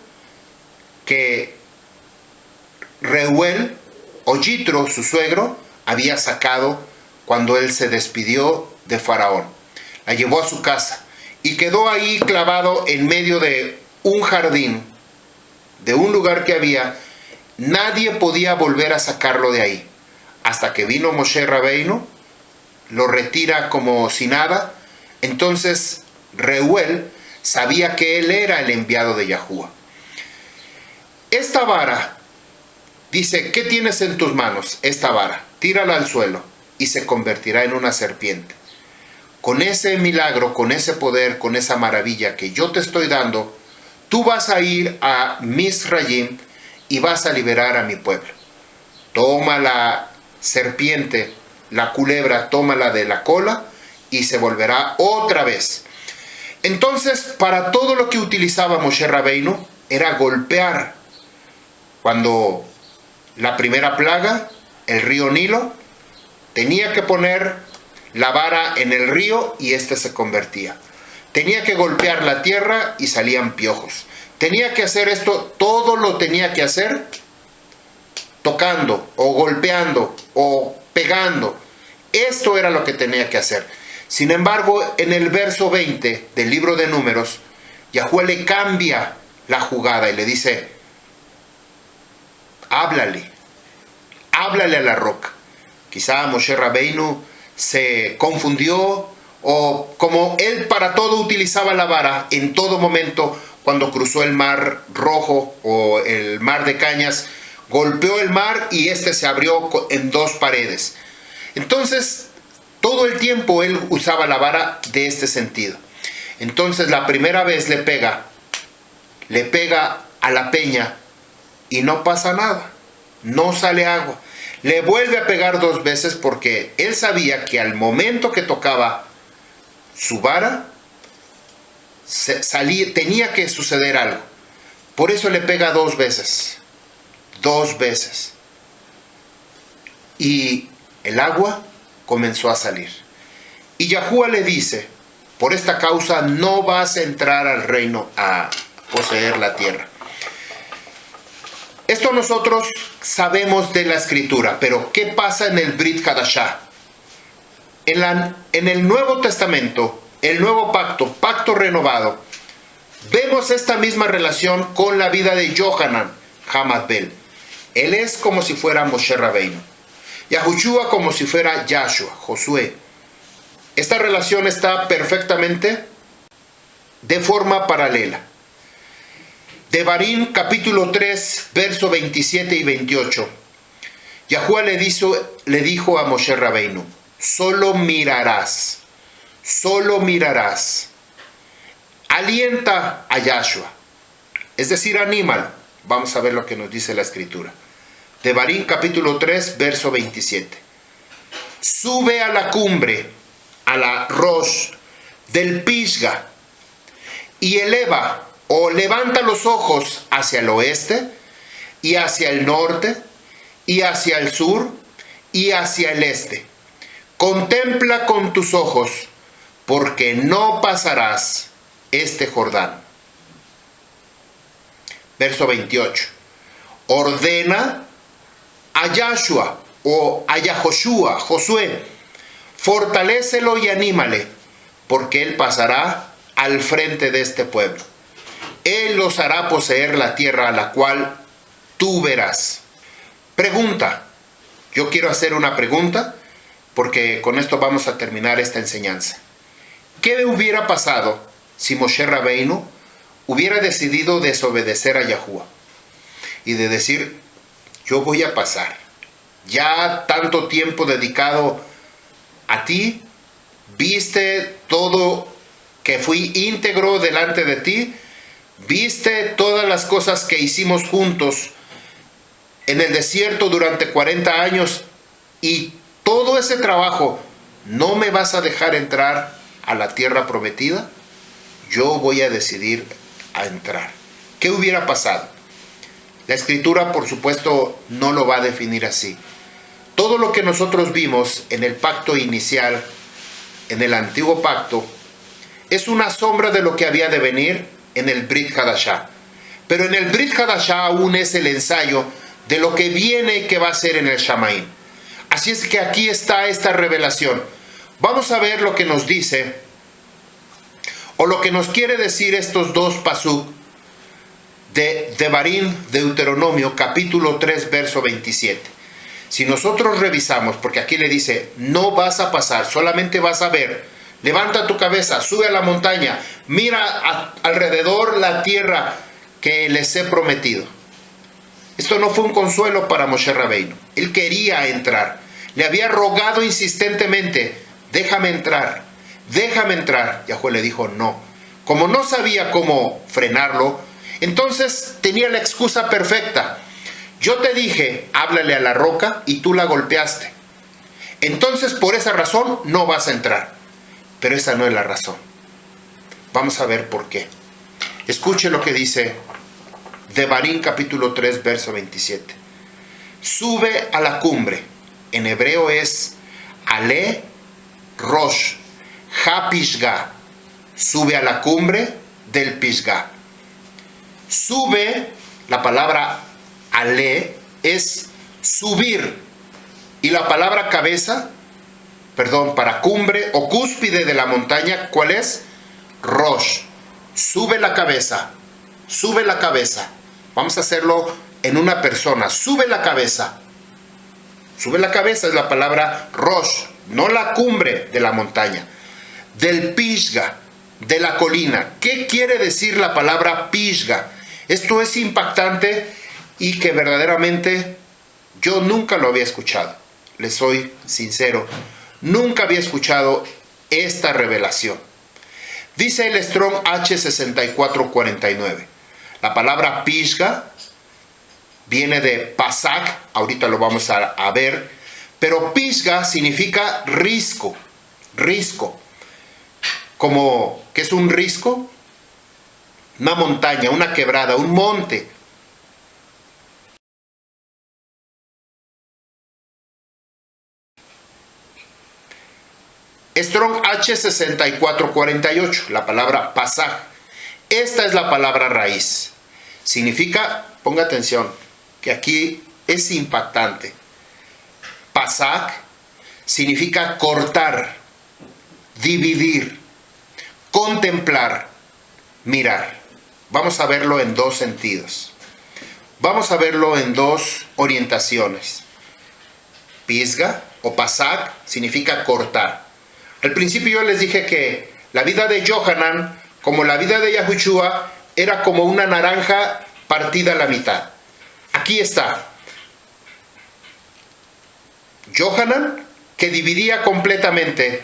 que Reuel o Yitro, su suegro, había sacado cuando él se despidió de Faraón. La llevó a su casa y quedó ahí clavado en medio de un jardín, de un lugar que había. Nadie podía volver a sacarlo de ahí, hasta que vino Moshe Rabbeinu, lo retira como si nada. Entonces Reuel sabía que él era el enviado de Yahuwah. Esta vara, dice: ¿qué tienes en tus manos? Esta vara, tírala al suelo. y se convertirá en una serpiente. Con ese milagro, con ese poder, con esa maravilla que yo te estoy dando, tú vas a ir a Misrayim y vas a liberar a mi pueblo. Toma la serpiente, la culebra, tómala de la cola y se volverá otra vez. Entonces, para todo lo que utilizaba Moshe Rabbeinu era golpear. Cuando la primera plaga, el río Nilo, tenía que poner la vara en el río y éste se convertía. Tenía que golpear la tierra y salían piojos. Tenía que hacer esto, todo lo tenía que hacer tocando o golpeando o pegando. Esto era lo que tenía que hacer. Sin embargo, en el verso 20 del libro de Números, Yahuwah le cambia la jugada y le dice: háblale a la roca. Quizá Moshe Rabbeinu se confundió, o como él para todo utilizaba la vara, en todo momento, cuando cruzó el mar rojo o el mar de cañas, golpeó el mar y este se abrió en dos paredes. Entonces, todo el tiempo él usaba la vara de este sentido. Entonces, la primera vez le pega a la peña y no pasa nada, no sale agua. Le vuelve a pegar dos veces porque él sabía que al momento que tocaba su vara, tenía que suceder algo. Por eso le pega dos veces. Y el agua comenzó a salir. Y Yahuwah le dice: por esta causa no vas a entrar al reino a poseer la tierra. Esto nosotros sabemos de la escritura, pero ¿qué pasa en el Brit Hadashah? En el Nuevo Testamento, el nuevo pacto renovado, vemos esta misma relación con la vida de Yohanan Hamad Bel. Él es como si fuera Moshe Rabbeinu, Yahushua como si fuera Yahshua, Josué. Esta relación está perfectamente de forma paralela. Devarim capítulo 3, verso 27 y 28. Yahuwah le dijo a Moshe Rabbeinu: solo mirarás. Alienta a Yahshua, es decir, anímalo. Vamos a ver lo que nos dice la escritura. Devarim capítulo 3, verso 27. Sube a la cumbre, a la Rosh del Pisga, y eleva o levanta los ojos hacia el oeste, y hacia el norte, y hacia el sur, y hacia el este. Contempla con tus ojos, porque no pasarás este Jordán. Verso 28. Ordena a Yahshua o a Yahoshua, Josué, fortalécelo y anímale, porque él pasará al frente de este pueblo. Él los hará poseer la tierra a la cual tú verás. Pregunta. Yo quiero hacer una pregunta, porque con esto vamos a terminar esta enseñanza. ¿Qué hubiera pasado si Moshe Rabbeinu hubiera decidido desobedecer a Yahuwah y de decir: yo voy a pasar, ya tanto tiempo dedicado a ti, viste todo que fui íntegro delante de ti, viste todas las cosas que hicimos juntos en el desierto durante 40 años, y todo ese trabajo, ¿no me vas a dejar entrar a la tierra prometida? Yo voy a decidir a entrar. ¿Qué hubiera pasado? La escritura, por supuesto, no lo va a definir así. Todo lo que nosotros vimos en el pacto inicial, en el antiguo pacto, es una sombra de lo que había de venir en el Brit Hadashah. Pero en el Brit Hadashah aún es el ensayo de lo que viene y que va a ser en el Shamaim. Así es que aquí está esta revelación. Vamos a ver lo que nos dice, o lo que nos quiere decir estos dos pasuk de Devarim, Deuteronomio, capítulo 3, verso 27. Si nosotros revisamos, porque aquí le dice: no vas a pasar, solamente vas a ver. Levanta tu cabeza, sube a la montaña, mira alrededor la tierra que les he prometido. Esto no fue un consuelo para Moshe Rabbeinu. Él quería entrar. Le había rogado insistentemente, déjame entrar, déjame entrar. Yahweh le dijo no. Como no sabía cómo frenarlo, entonces tenía la excusa perfecta. Yo te dije, háblale a la roca y tú la golpeaste. Entonces por esa razón no vas a entrar. Pero esa no es la razón. Vamos a ver por qué. Escuche lo que dice Devarim capítulo 3 verso 27. Sube a la cumbre. En hebreo es Ale Rosh Ha Pishga. Sube a la cumbre del Pishga. Sube, la palabra Ale es subir. Y la palabra cabeza, para cumbre o cúspide de la montaña, ¿cuál es? Rosh. Sube la cabeza. Sube la cabeza. Vamos a hacerlo en una persona. Sube la cabeza. Sube la cabeza es la palabra Rosh, no la cumbre de la montaña. Del Pishga, de la colina. ¿Qué quiere decir la palabra Pishga? Esto es impactante y que verdaderamente yo nunca lo había escuchado. Les soy sincero, nunca había escuchado esta revelación. Dice el Strong H6449. La palabra Pishga viene de Pasak, ahorita lo vamos a ver, pero Pishga significa risco, risco. Como, ¿qué es un risco? Una montaña, una quebrada, un monte. Strong H6448, la palabra Pasak. Esta es la palabra raíz. Significa, ponga atención, que aquí es impactante. Pasak significa cortar, dividir, contemplar, mirar. Vamos a verlo en dos sentidos. Vamos a verlo en dos orientaciones. Pisga o Pasak significa cortar. Al principio yo les dije que la vida de Yohanan, como la vida de Yahushua, era como una naranja partida a la mitad. Aquí está. Yohanan, que dividía completamente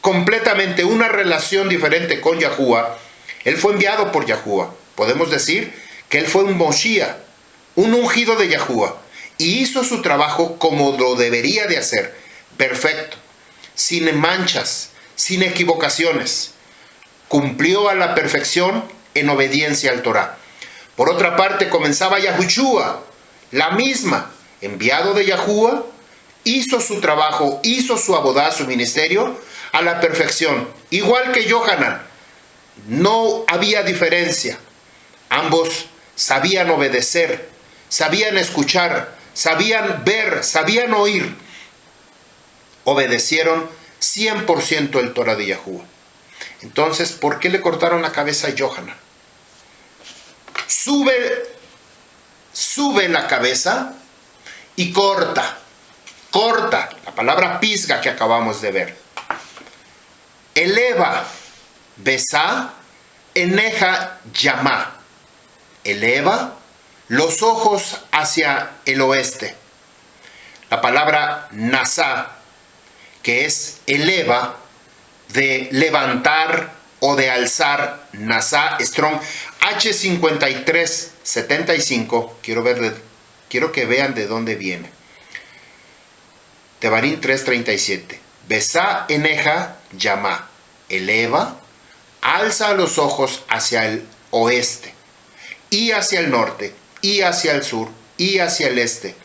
completamente una relación diferente con Yahuwah. Él fue enviado por Yahuwah. Podemos decir que él fue un Moshiach, un ungido de Yahuwah, y hizo su trabajo como lo debería de hacer, perfecto, sin manchas, sin equivocaciones. Cumplió a la perfección en obediencia al Torah. Por otra parte, comenzaba Yahushua, la misma, enviado de Yahuwah, hizo su trabajo, hizo su abodá, su ministerio, a la perfección. Igual que Yohanan, no había diferencia. Ambos sabían obedecer, sabían escuchar, sabían ver, sabían oír. Obedecieron 100% el Torah de Yahuwah. Entonces, ¿por qué le cortaron la cabeza a Yohanan? Sube la cabeza y corta, la palabra pisga que acabamos de ver. Eleva, besá, eneja, llama. Eleva los ojos hacia el oeste. La palabra nasá, que es eleva, de levantar o de alzar, nasá, Strong H5375, quiero que vean de dónde viene. Devarim 3:37. Besá eneja, llama, eleva, alza los ojos hacia el oeste, y hacia el norte, y hacia el sur, y hacia el este.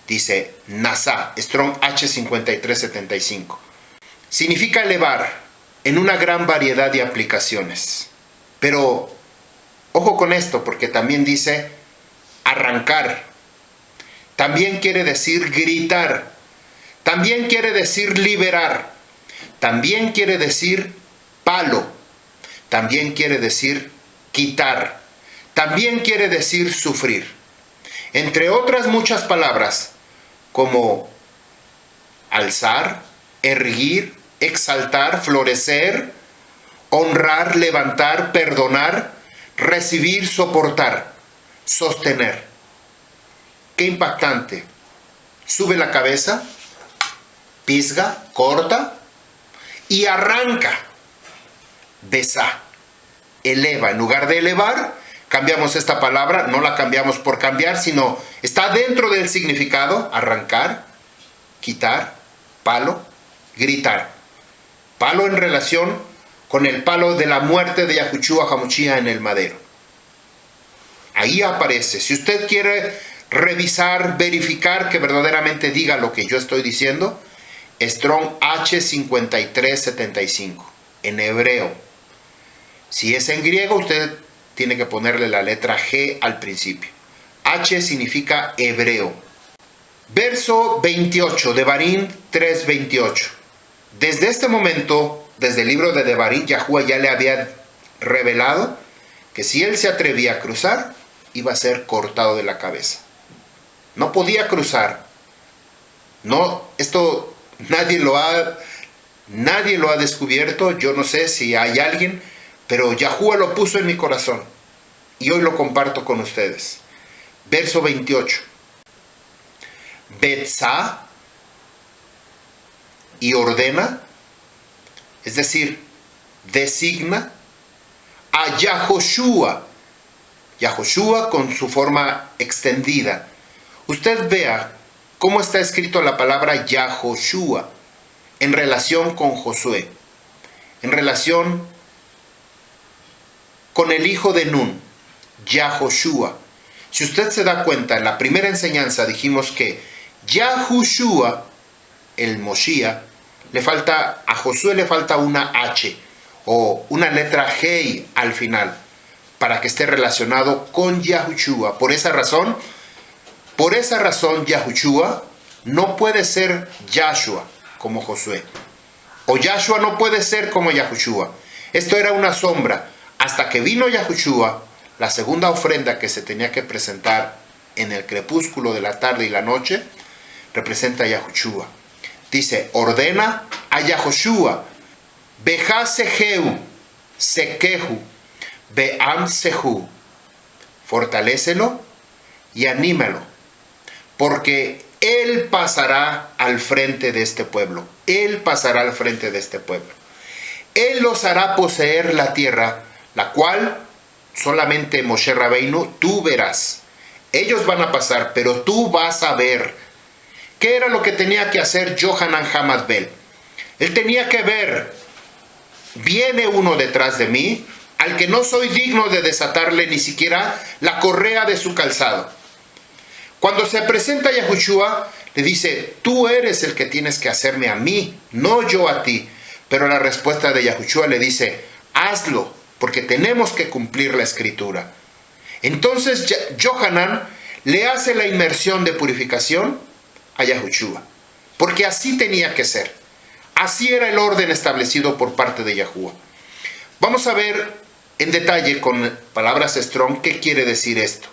Dice Nasá, Strong H5375. Significa elevar en una gran variedad de aplicaciones. Pero ojo con esto, porque también dice arrancar. También quiere decir gritar. También quiere decir liberar. También quiere decir palo. También quiere decir quitar. También quiere decir sufrir. Entre otras muchas palabras, como alzar, erguir, exaltar, florecer, honrar, levantar, perdonar, recibir, soportar, sostener. qué impactante. Sube la cabeza, pisga, corta y arranca. Besá, eleva. En lugar de elevar, cambiamos esta palabra, no la cambiamos por cambiar, sino está dentro del significado: arrancar, quitar, palo, gritar. Palo en relación con el palo de la muerte de Yahushua HaMashiach en el madero. Ahí aparece. Si usted quiere revisar, verificar que verdaderamente diga lo que yo estoy diciendo, Strong H5375, en hebreo. Si es en griego, usted tiene que ponerle la letra G al principio. H significa hebreo. Verso 28, Devarim 3:28. Desde este momento, desde el libro de Devarim, Yahuwah ya le había revelado que si él se atrevía a cruzar, iba a ser cortado de la cabeza. No podía cruzar. No, esto nadie lo ha descubierto. Yo no sé si hay alguien, pero Yahuwah lo puso en mi corazón y hoy lo comparto con ustedes. Verso 28. Betzá, y ordena, es decir, designa a Yahoshua. Yahoshua con su forma extendida. Usted vea cómo está escrito la palabra Yahoshua en relación con Josué, en relación con el hijo de Nun, Yahoshua. Si usted se da cuenta, en la primera enseñanza dijimos que Yahushua, el Moshiach, a Josué le falta una H o una letra G al final para que esté relacionado con Yahushua. Por esa razón, Yahushua no puede ser Yahshua como Josué, o Yahshua no puede ser como Yahushua. Esto era una sombra hasta que vino Yahushua. La segunda ofrenda que se tenía que presentar en el crepúsculo de la tarde y la noche representa a Yahushua. Dice, ordena a Yahoshua, Beja Sejeu, Sekehu, Beam Sehu, fortalécelo y anímalo, porque él pasará al frente de este pueblo. Él pasará al frente de este pueblo. Él los hará poseer la tierra, la cual solamente Moshe Rabbeinu, tú verás. Ellos van a pasar, pero tú vas a ver. ¿Qué era lo que tenía que hacer Yohanan Hamadbel? Él tenía que ver, viene uno detrás de mí, al que no soy digno de desatarle ni siquiera la correa de su calzado. Cuando se presenta Yahushua, le dice, tú eres el que tienes que hacerme a mí, no yo a ti. Pero la respuesta de Yahushua le dice, hazlo, porque tenemos que cumplir la escritura. Entonces Yohanan le hace la inmersión de purificación a Yahushua, porque así tenía que ser. Así era el orden establecido por parte de Yahuwah. Vamos a ver en detalle con palabras Strong qué quiere decir esto.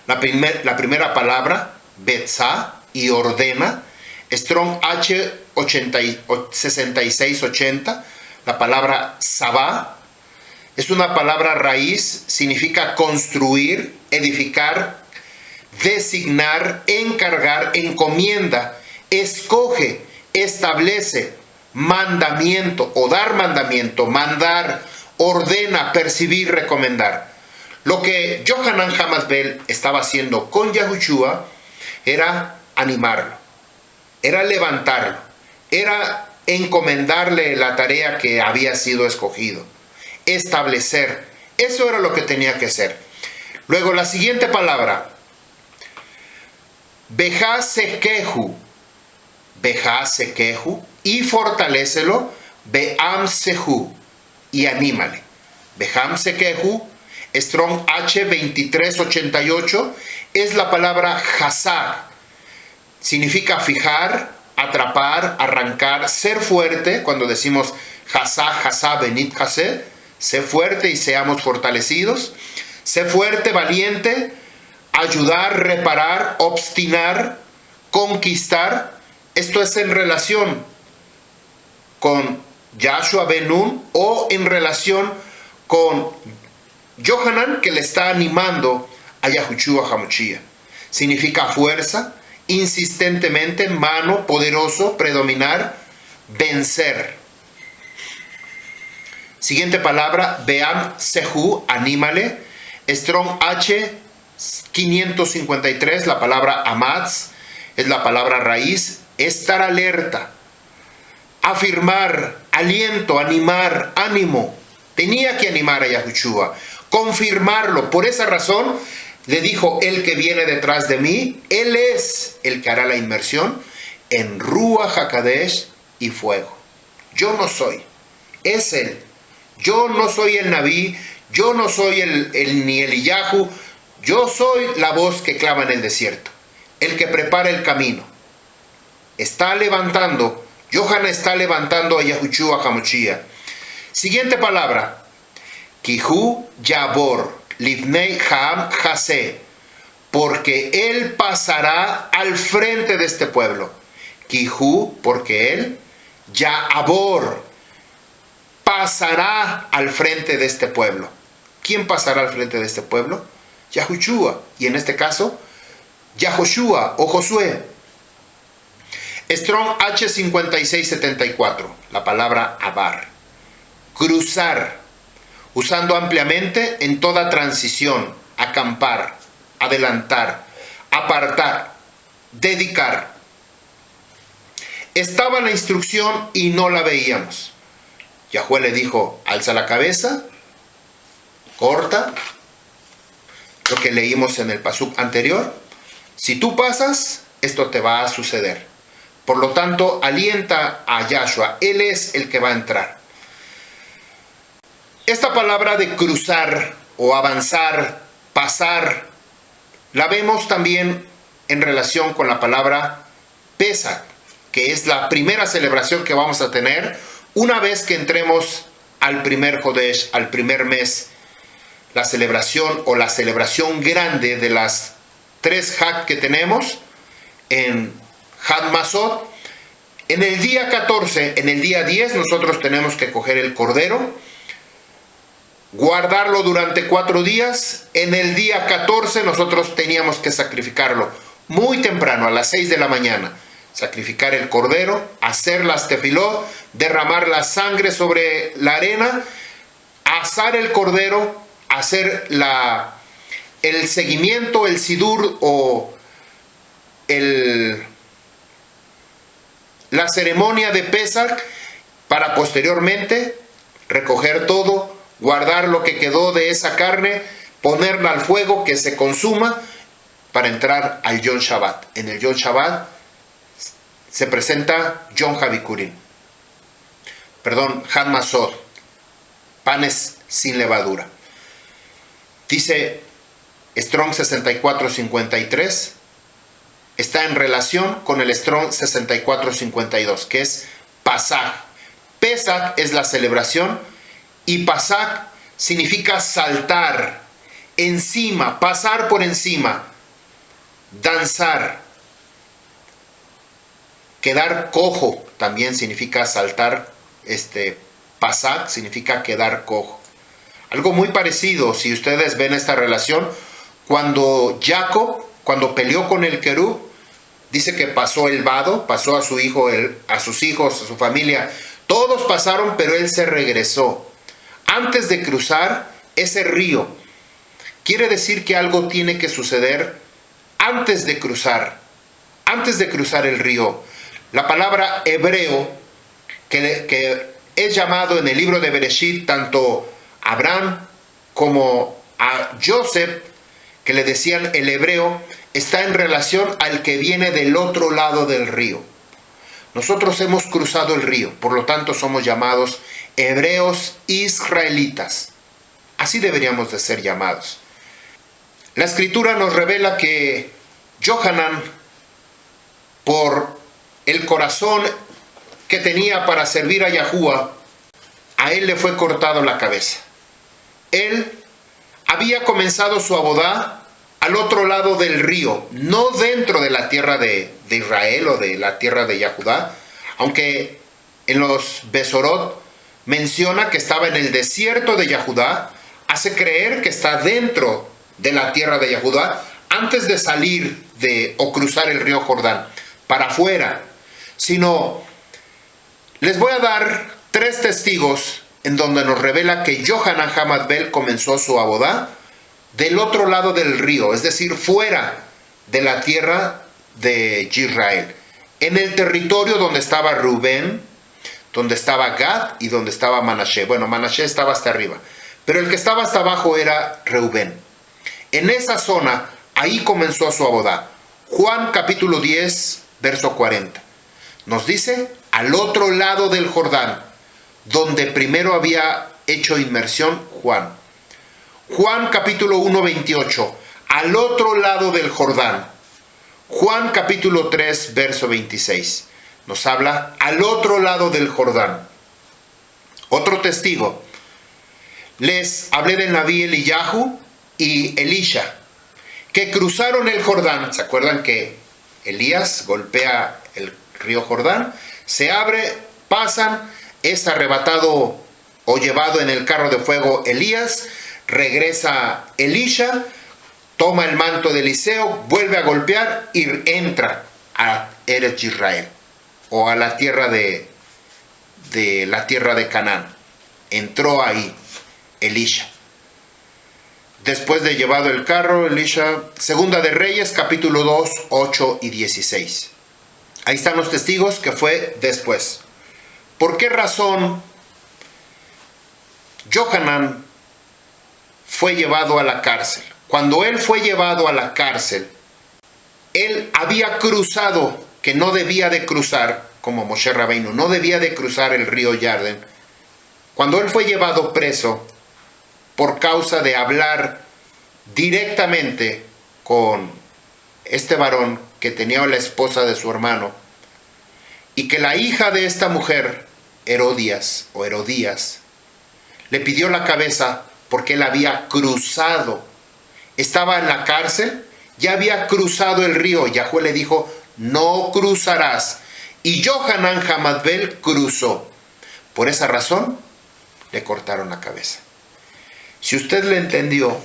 La primera palabra, Betzá, y ordena, Strong H6680, la palabra Sabá, es una palabra raíz, significa construir, edificar, designar, encargar, encomienda, escoge, establece, mandamiento o dar mandamiento, mandar, ordena, percibir, recomendar. Lo que Yohanan Hamadbel estaba haciendo con Yahushua era animarlo, era levantarlo, era encomendarle la tarea que había sido escogido, establecer. Eso era lo que tenía que hacer. Luego la siguiente palabra, Beja Sekehu, y fortalécelo, Beam Sehu, y anímale. Beham Sekehu, Strong H2388, es la palabra Hazar. Significa fijar, atrapar, arrancar, ser fuerte. Cuando decimos Hazá, Benit Hased, sé fuerte y seamos fortalecidos. Sé fuerte, valiente, ayudar, reparar, obstinar, conquistar. Esto es en relación con Yahshua ben Nun o en relación con Yohanan, que le está animando a Yahushua HaMashiach. significa fuerza, insistentemente, mano, poderoso, predominar, vencer. Siguiente palabra, Beam Sehu, anímale. Strong H 553, la palabra Amatz, es la palabra raíz, estar alerta, afirmar, aliento, animar, ánimo. Tenía que animar a Yahushua, confirmarlo. Por esa razón le dijo, el que viene detrás de mí, él es el que hará la inmersión en Ruach HaKodesh y fuego. Yo no soy, es él. Yo no soy el Naví, yo no soy ni el Eliyahu, yo soy la voz que clama en el desierto, el que prepara el camino. Está levantando, Yohanan está levantando a Yahushua HaMashiach. Siguiente palabra, Kihu Yabor, Livnei Ha'am Hase, porque él pasará al frente de este pueblo. Kihu, porque él, Yabor, pasará al frente de este pueblo. ¿Quién pasará al frente de este pueblo? Yahushua, y en este caso, Yahoshua o Josué. Strong H 5674, la palabra abar, cruzar, usando ampliamente en toda transición, acampar, adelantar, apartar, dedicar. Estaba la instrucción y no la veíamos. Yahué le dijo, alza la cabeza, corta, lo que leímos en el pasuk anterior. Si tú pasas, esto te va a suceder. Por lo tanto, alienta a Yahshua, él es el que va a entrar. Esta palabra de cruzar o avanzar, pasar, la vemos también en relación con la palabra Pesach, que es la primera celebración que vamos a tener una vez que entremos al primer Jodesh, al primer mes. La celebración o la celebración grande de las 3 Hag que tenemos en Had Masot. En el día 14, en el día 10, nosotros tenemos que coger el cordero, guardarlo durante 4 días. En el día 14 nosotros teníamos que sacrificarlo muy temprano, a las 6 de la mañana. Sacrificar el cordero, hacer las tefilot, derramar la sangre sobre la arena, asar el cordero, hacer el seguimiento, el sidur o la ceremonia de Pesach, para posteriormente recoger todo, guardar lo que quedó de esa carne, ponerla al fuego, que se consuma, para entrar al Yom Shabbat. En el Yom Shabbat se presenta Yom HaBikurim. Perdón, Had Masot, panes sin levadura. Dice Strong 6453, está en relación con el Strong 6452, que es Pasaj. Pesach es la celebración y Pasaj significa saltar encima, pasar por encima, danzar. Quedar cojo también significa saltar, Pasaj significa quedar cojo. Algo muy parecido, si ustedes ven esta relación, cuando Jacob, cuando peleó con el querub, dice que pasó el vado, pasó a su hijo, a sus hijos, a su familia, todos pasaron, pero él se regresó. Antes de cruzar ese río, quiere decir que algo tiene que suceder antes de cruzar el río. La palabra hebreo, que es llamado en el libro de Bereshit tanto a Abraham como a Joseph, que le decían el hebreo, está en relación al que viene del otro lado del río. Nosotros hemos cruzado el río, por lo tanto somos llamados hebreos israelitas. Así deberíamos de ser llamados. La escritura nos revela que Yohanan, por el corazón que tenía para servir a Yahuwah, a él le fue cortado la cabeza. Él había comenzado su abodá al otro lado del río, no dentro de la tierra de Israel o de la tierra de Yahudá, aunque en los Besorot menciona que estaba en el desierto de Yahudá, hace creer que está dentro de la tierra de Yahudá, antes de salir o cruzar el río Jordán, para afuera, sino les voy a dar 3 testigos en donde nos revela que Johanan Hamad Bel comenzó su abodá del otro lado del río, es decir, fuera de la tierra de Israel, en el territorio donde estaba Rubén, donde estaba Gad y donde estaba Manashe. Bueno, Manashe estaba hasta arriba, pero el que estaba hasta abajo era Reubén. En esa zona, ahí comenzó su abodá. Juan capítulo 10, verso 40. Nos dice, al otro lado del Jordán, donde primero había hecho inmersión Juan. Juan capítulo 1, 28. Al otro lado del Jordán. Juan capítulo 3, verso 26. Nos habla al otro lado del Jordán. Otro testigo. Les hablé de Naví Eliyahu y Elisha, que cruzaron el Jordán. ¿Se acuerdan que Elías golpea el río Jordán? Se abre, pasan, es arrebatado o llevado en el carro de fuego Elías, regresa Elisha, toma el manto de Eliseo, vuelve a golpear y entra a Eretz Israel, o a la tierra de Canaán. Entró ahí Elisha. Después de llevado el carro, Elisha, Segunda de Reyes, capítulo 2, 8 y 16. Ahí están los testigos que fue después. ¿Por qué razón Johanan fue llevado a la cárcel? Cuando él fue llevado a la cárcel, él había cruzado, que no debía de cruzar, como Moshe Rabbeinu, no debía de cruzar el río Jordán. Cuando él fue llevado preso, por causa de hablar directamente con este varón que tenía la esposa de su hermano, y que la hija de esta mujer, Herodías, le pidió la cabeza porque él había cruzado. Estaba en la cárcel, ya había cruzado el río. Yahuwah le dijo, no cruzarás. Y Johanan Hamad Bel cruzó. Por esa razón, le cortaron la cabeza. Si usted le entendió,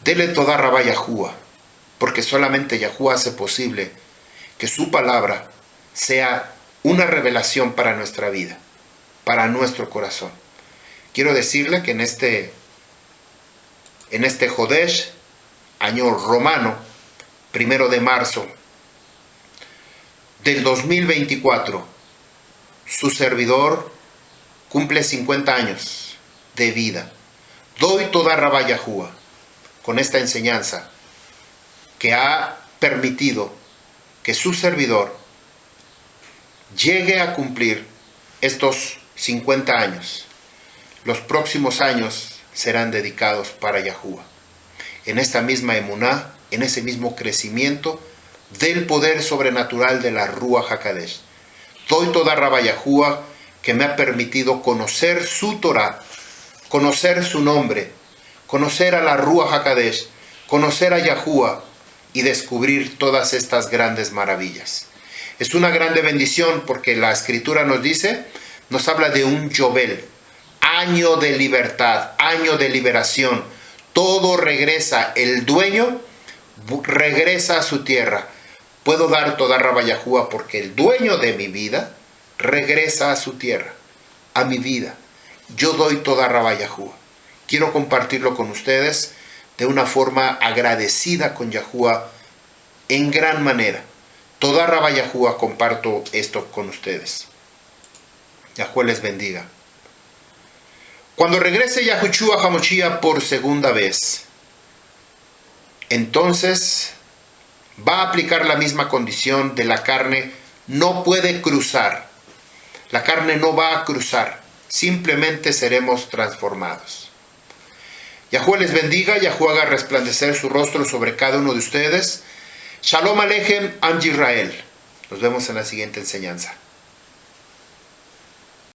dele toda rabá a Yahuwah, porque solamente Yahuwah hace posible que su palabra sea una revelación para nuestra vida, para nuestro corazón. Quiero decirle que en este Jodesh, año romano, 1 de marzo del 2024, su servidor cumple 50 años de vida. Doy toda rabá a Yahuwah con esta enseñanza que ha permitido que su servidor llegue a cumplir estos 50 años. Los próximos años serán dedicados para Yahuwah. En esta misma emuná, en ese mismo crecimiento del poder sobrenatural de la Ruach HaKadosh. Doy toda rabá a Yahuwah que me ha permitido conocer su Torah, conocer su nombre, conocer a la Ruach HaKadosh, conocer a Yahuwah y descubrir todas estas grandes maravillas. Es una grande bendición porque la Escritura nos habla de un Yobel, año de libertad, año de liberación. Todo regresa, el dueño regresa a su tierra. Puedo dar toda rabá a Yahuwah porque el dueño de mi vida regresa a su tierra, a mi vida. Yo doy toda rabá a Yahuwah. Quiero compartirlo con ustedes de una forma agradecida con Yahuwah en gran manera. Toda rabá a Yahuwah comparto esto con ustedes. Yahuwah les bendiga. Cuando regrese Yahushua HaMashiach por segunda vez, entonces va a aplicar la misma condición de la carne. No puede cruzar. La carne no va a cruzar. Simplemente seremos transformados. Yahuwah les bendiga. Yahuwah haga resplandecer su rostro sobre cada uno de ustedes. Shalom Aleichem, Am Yisrael. Nos vemos en la siguiente enseñanza.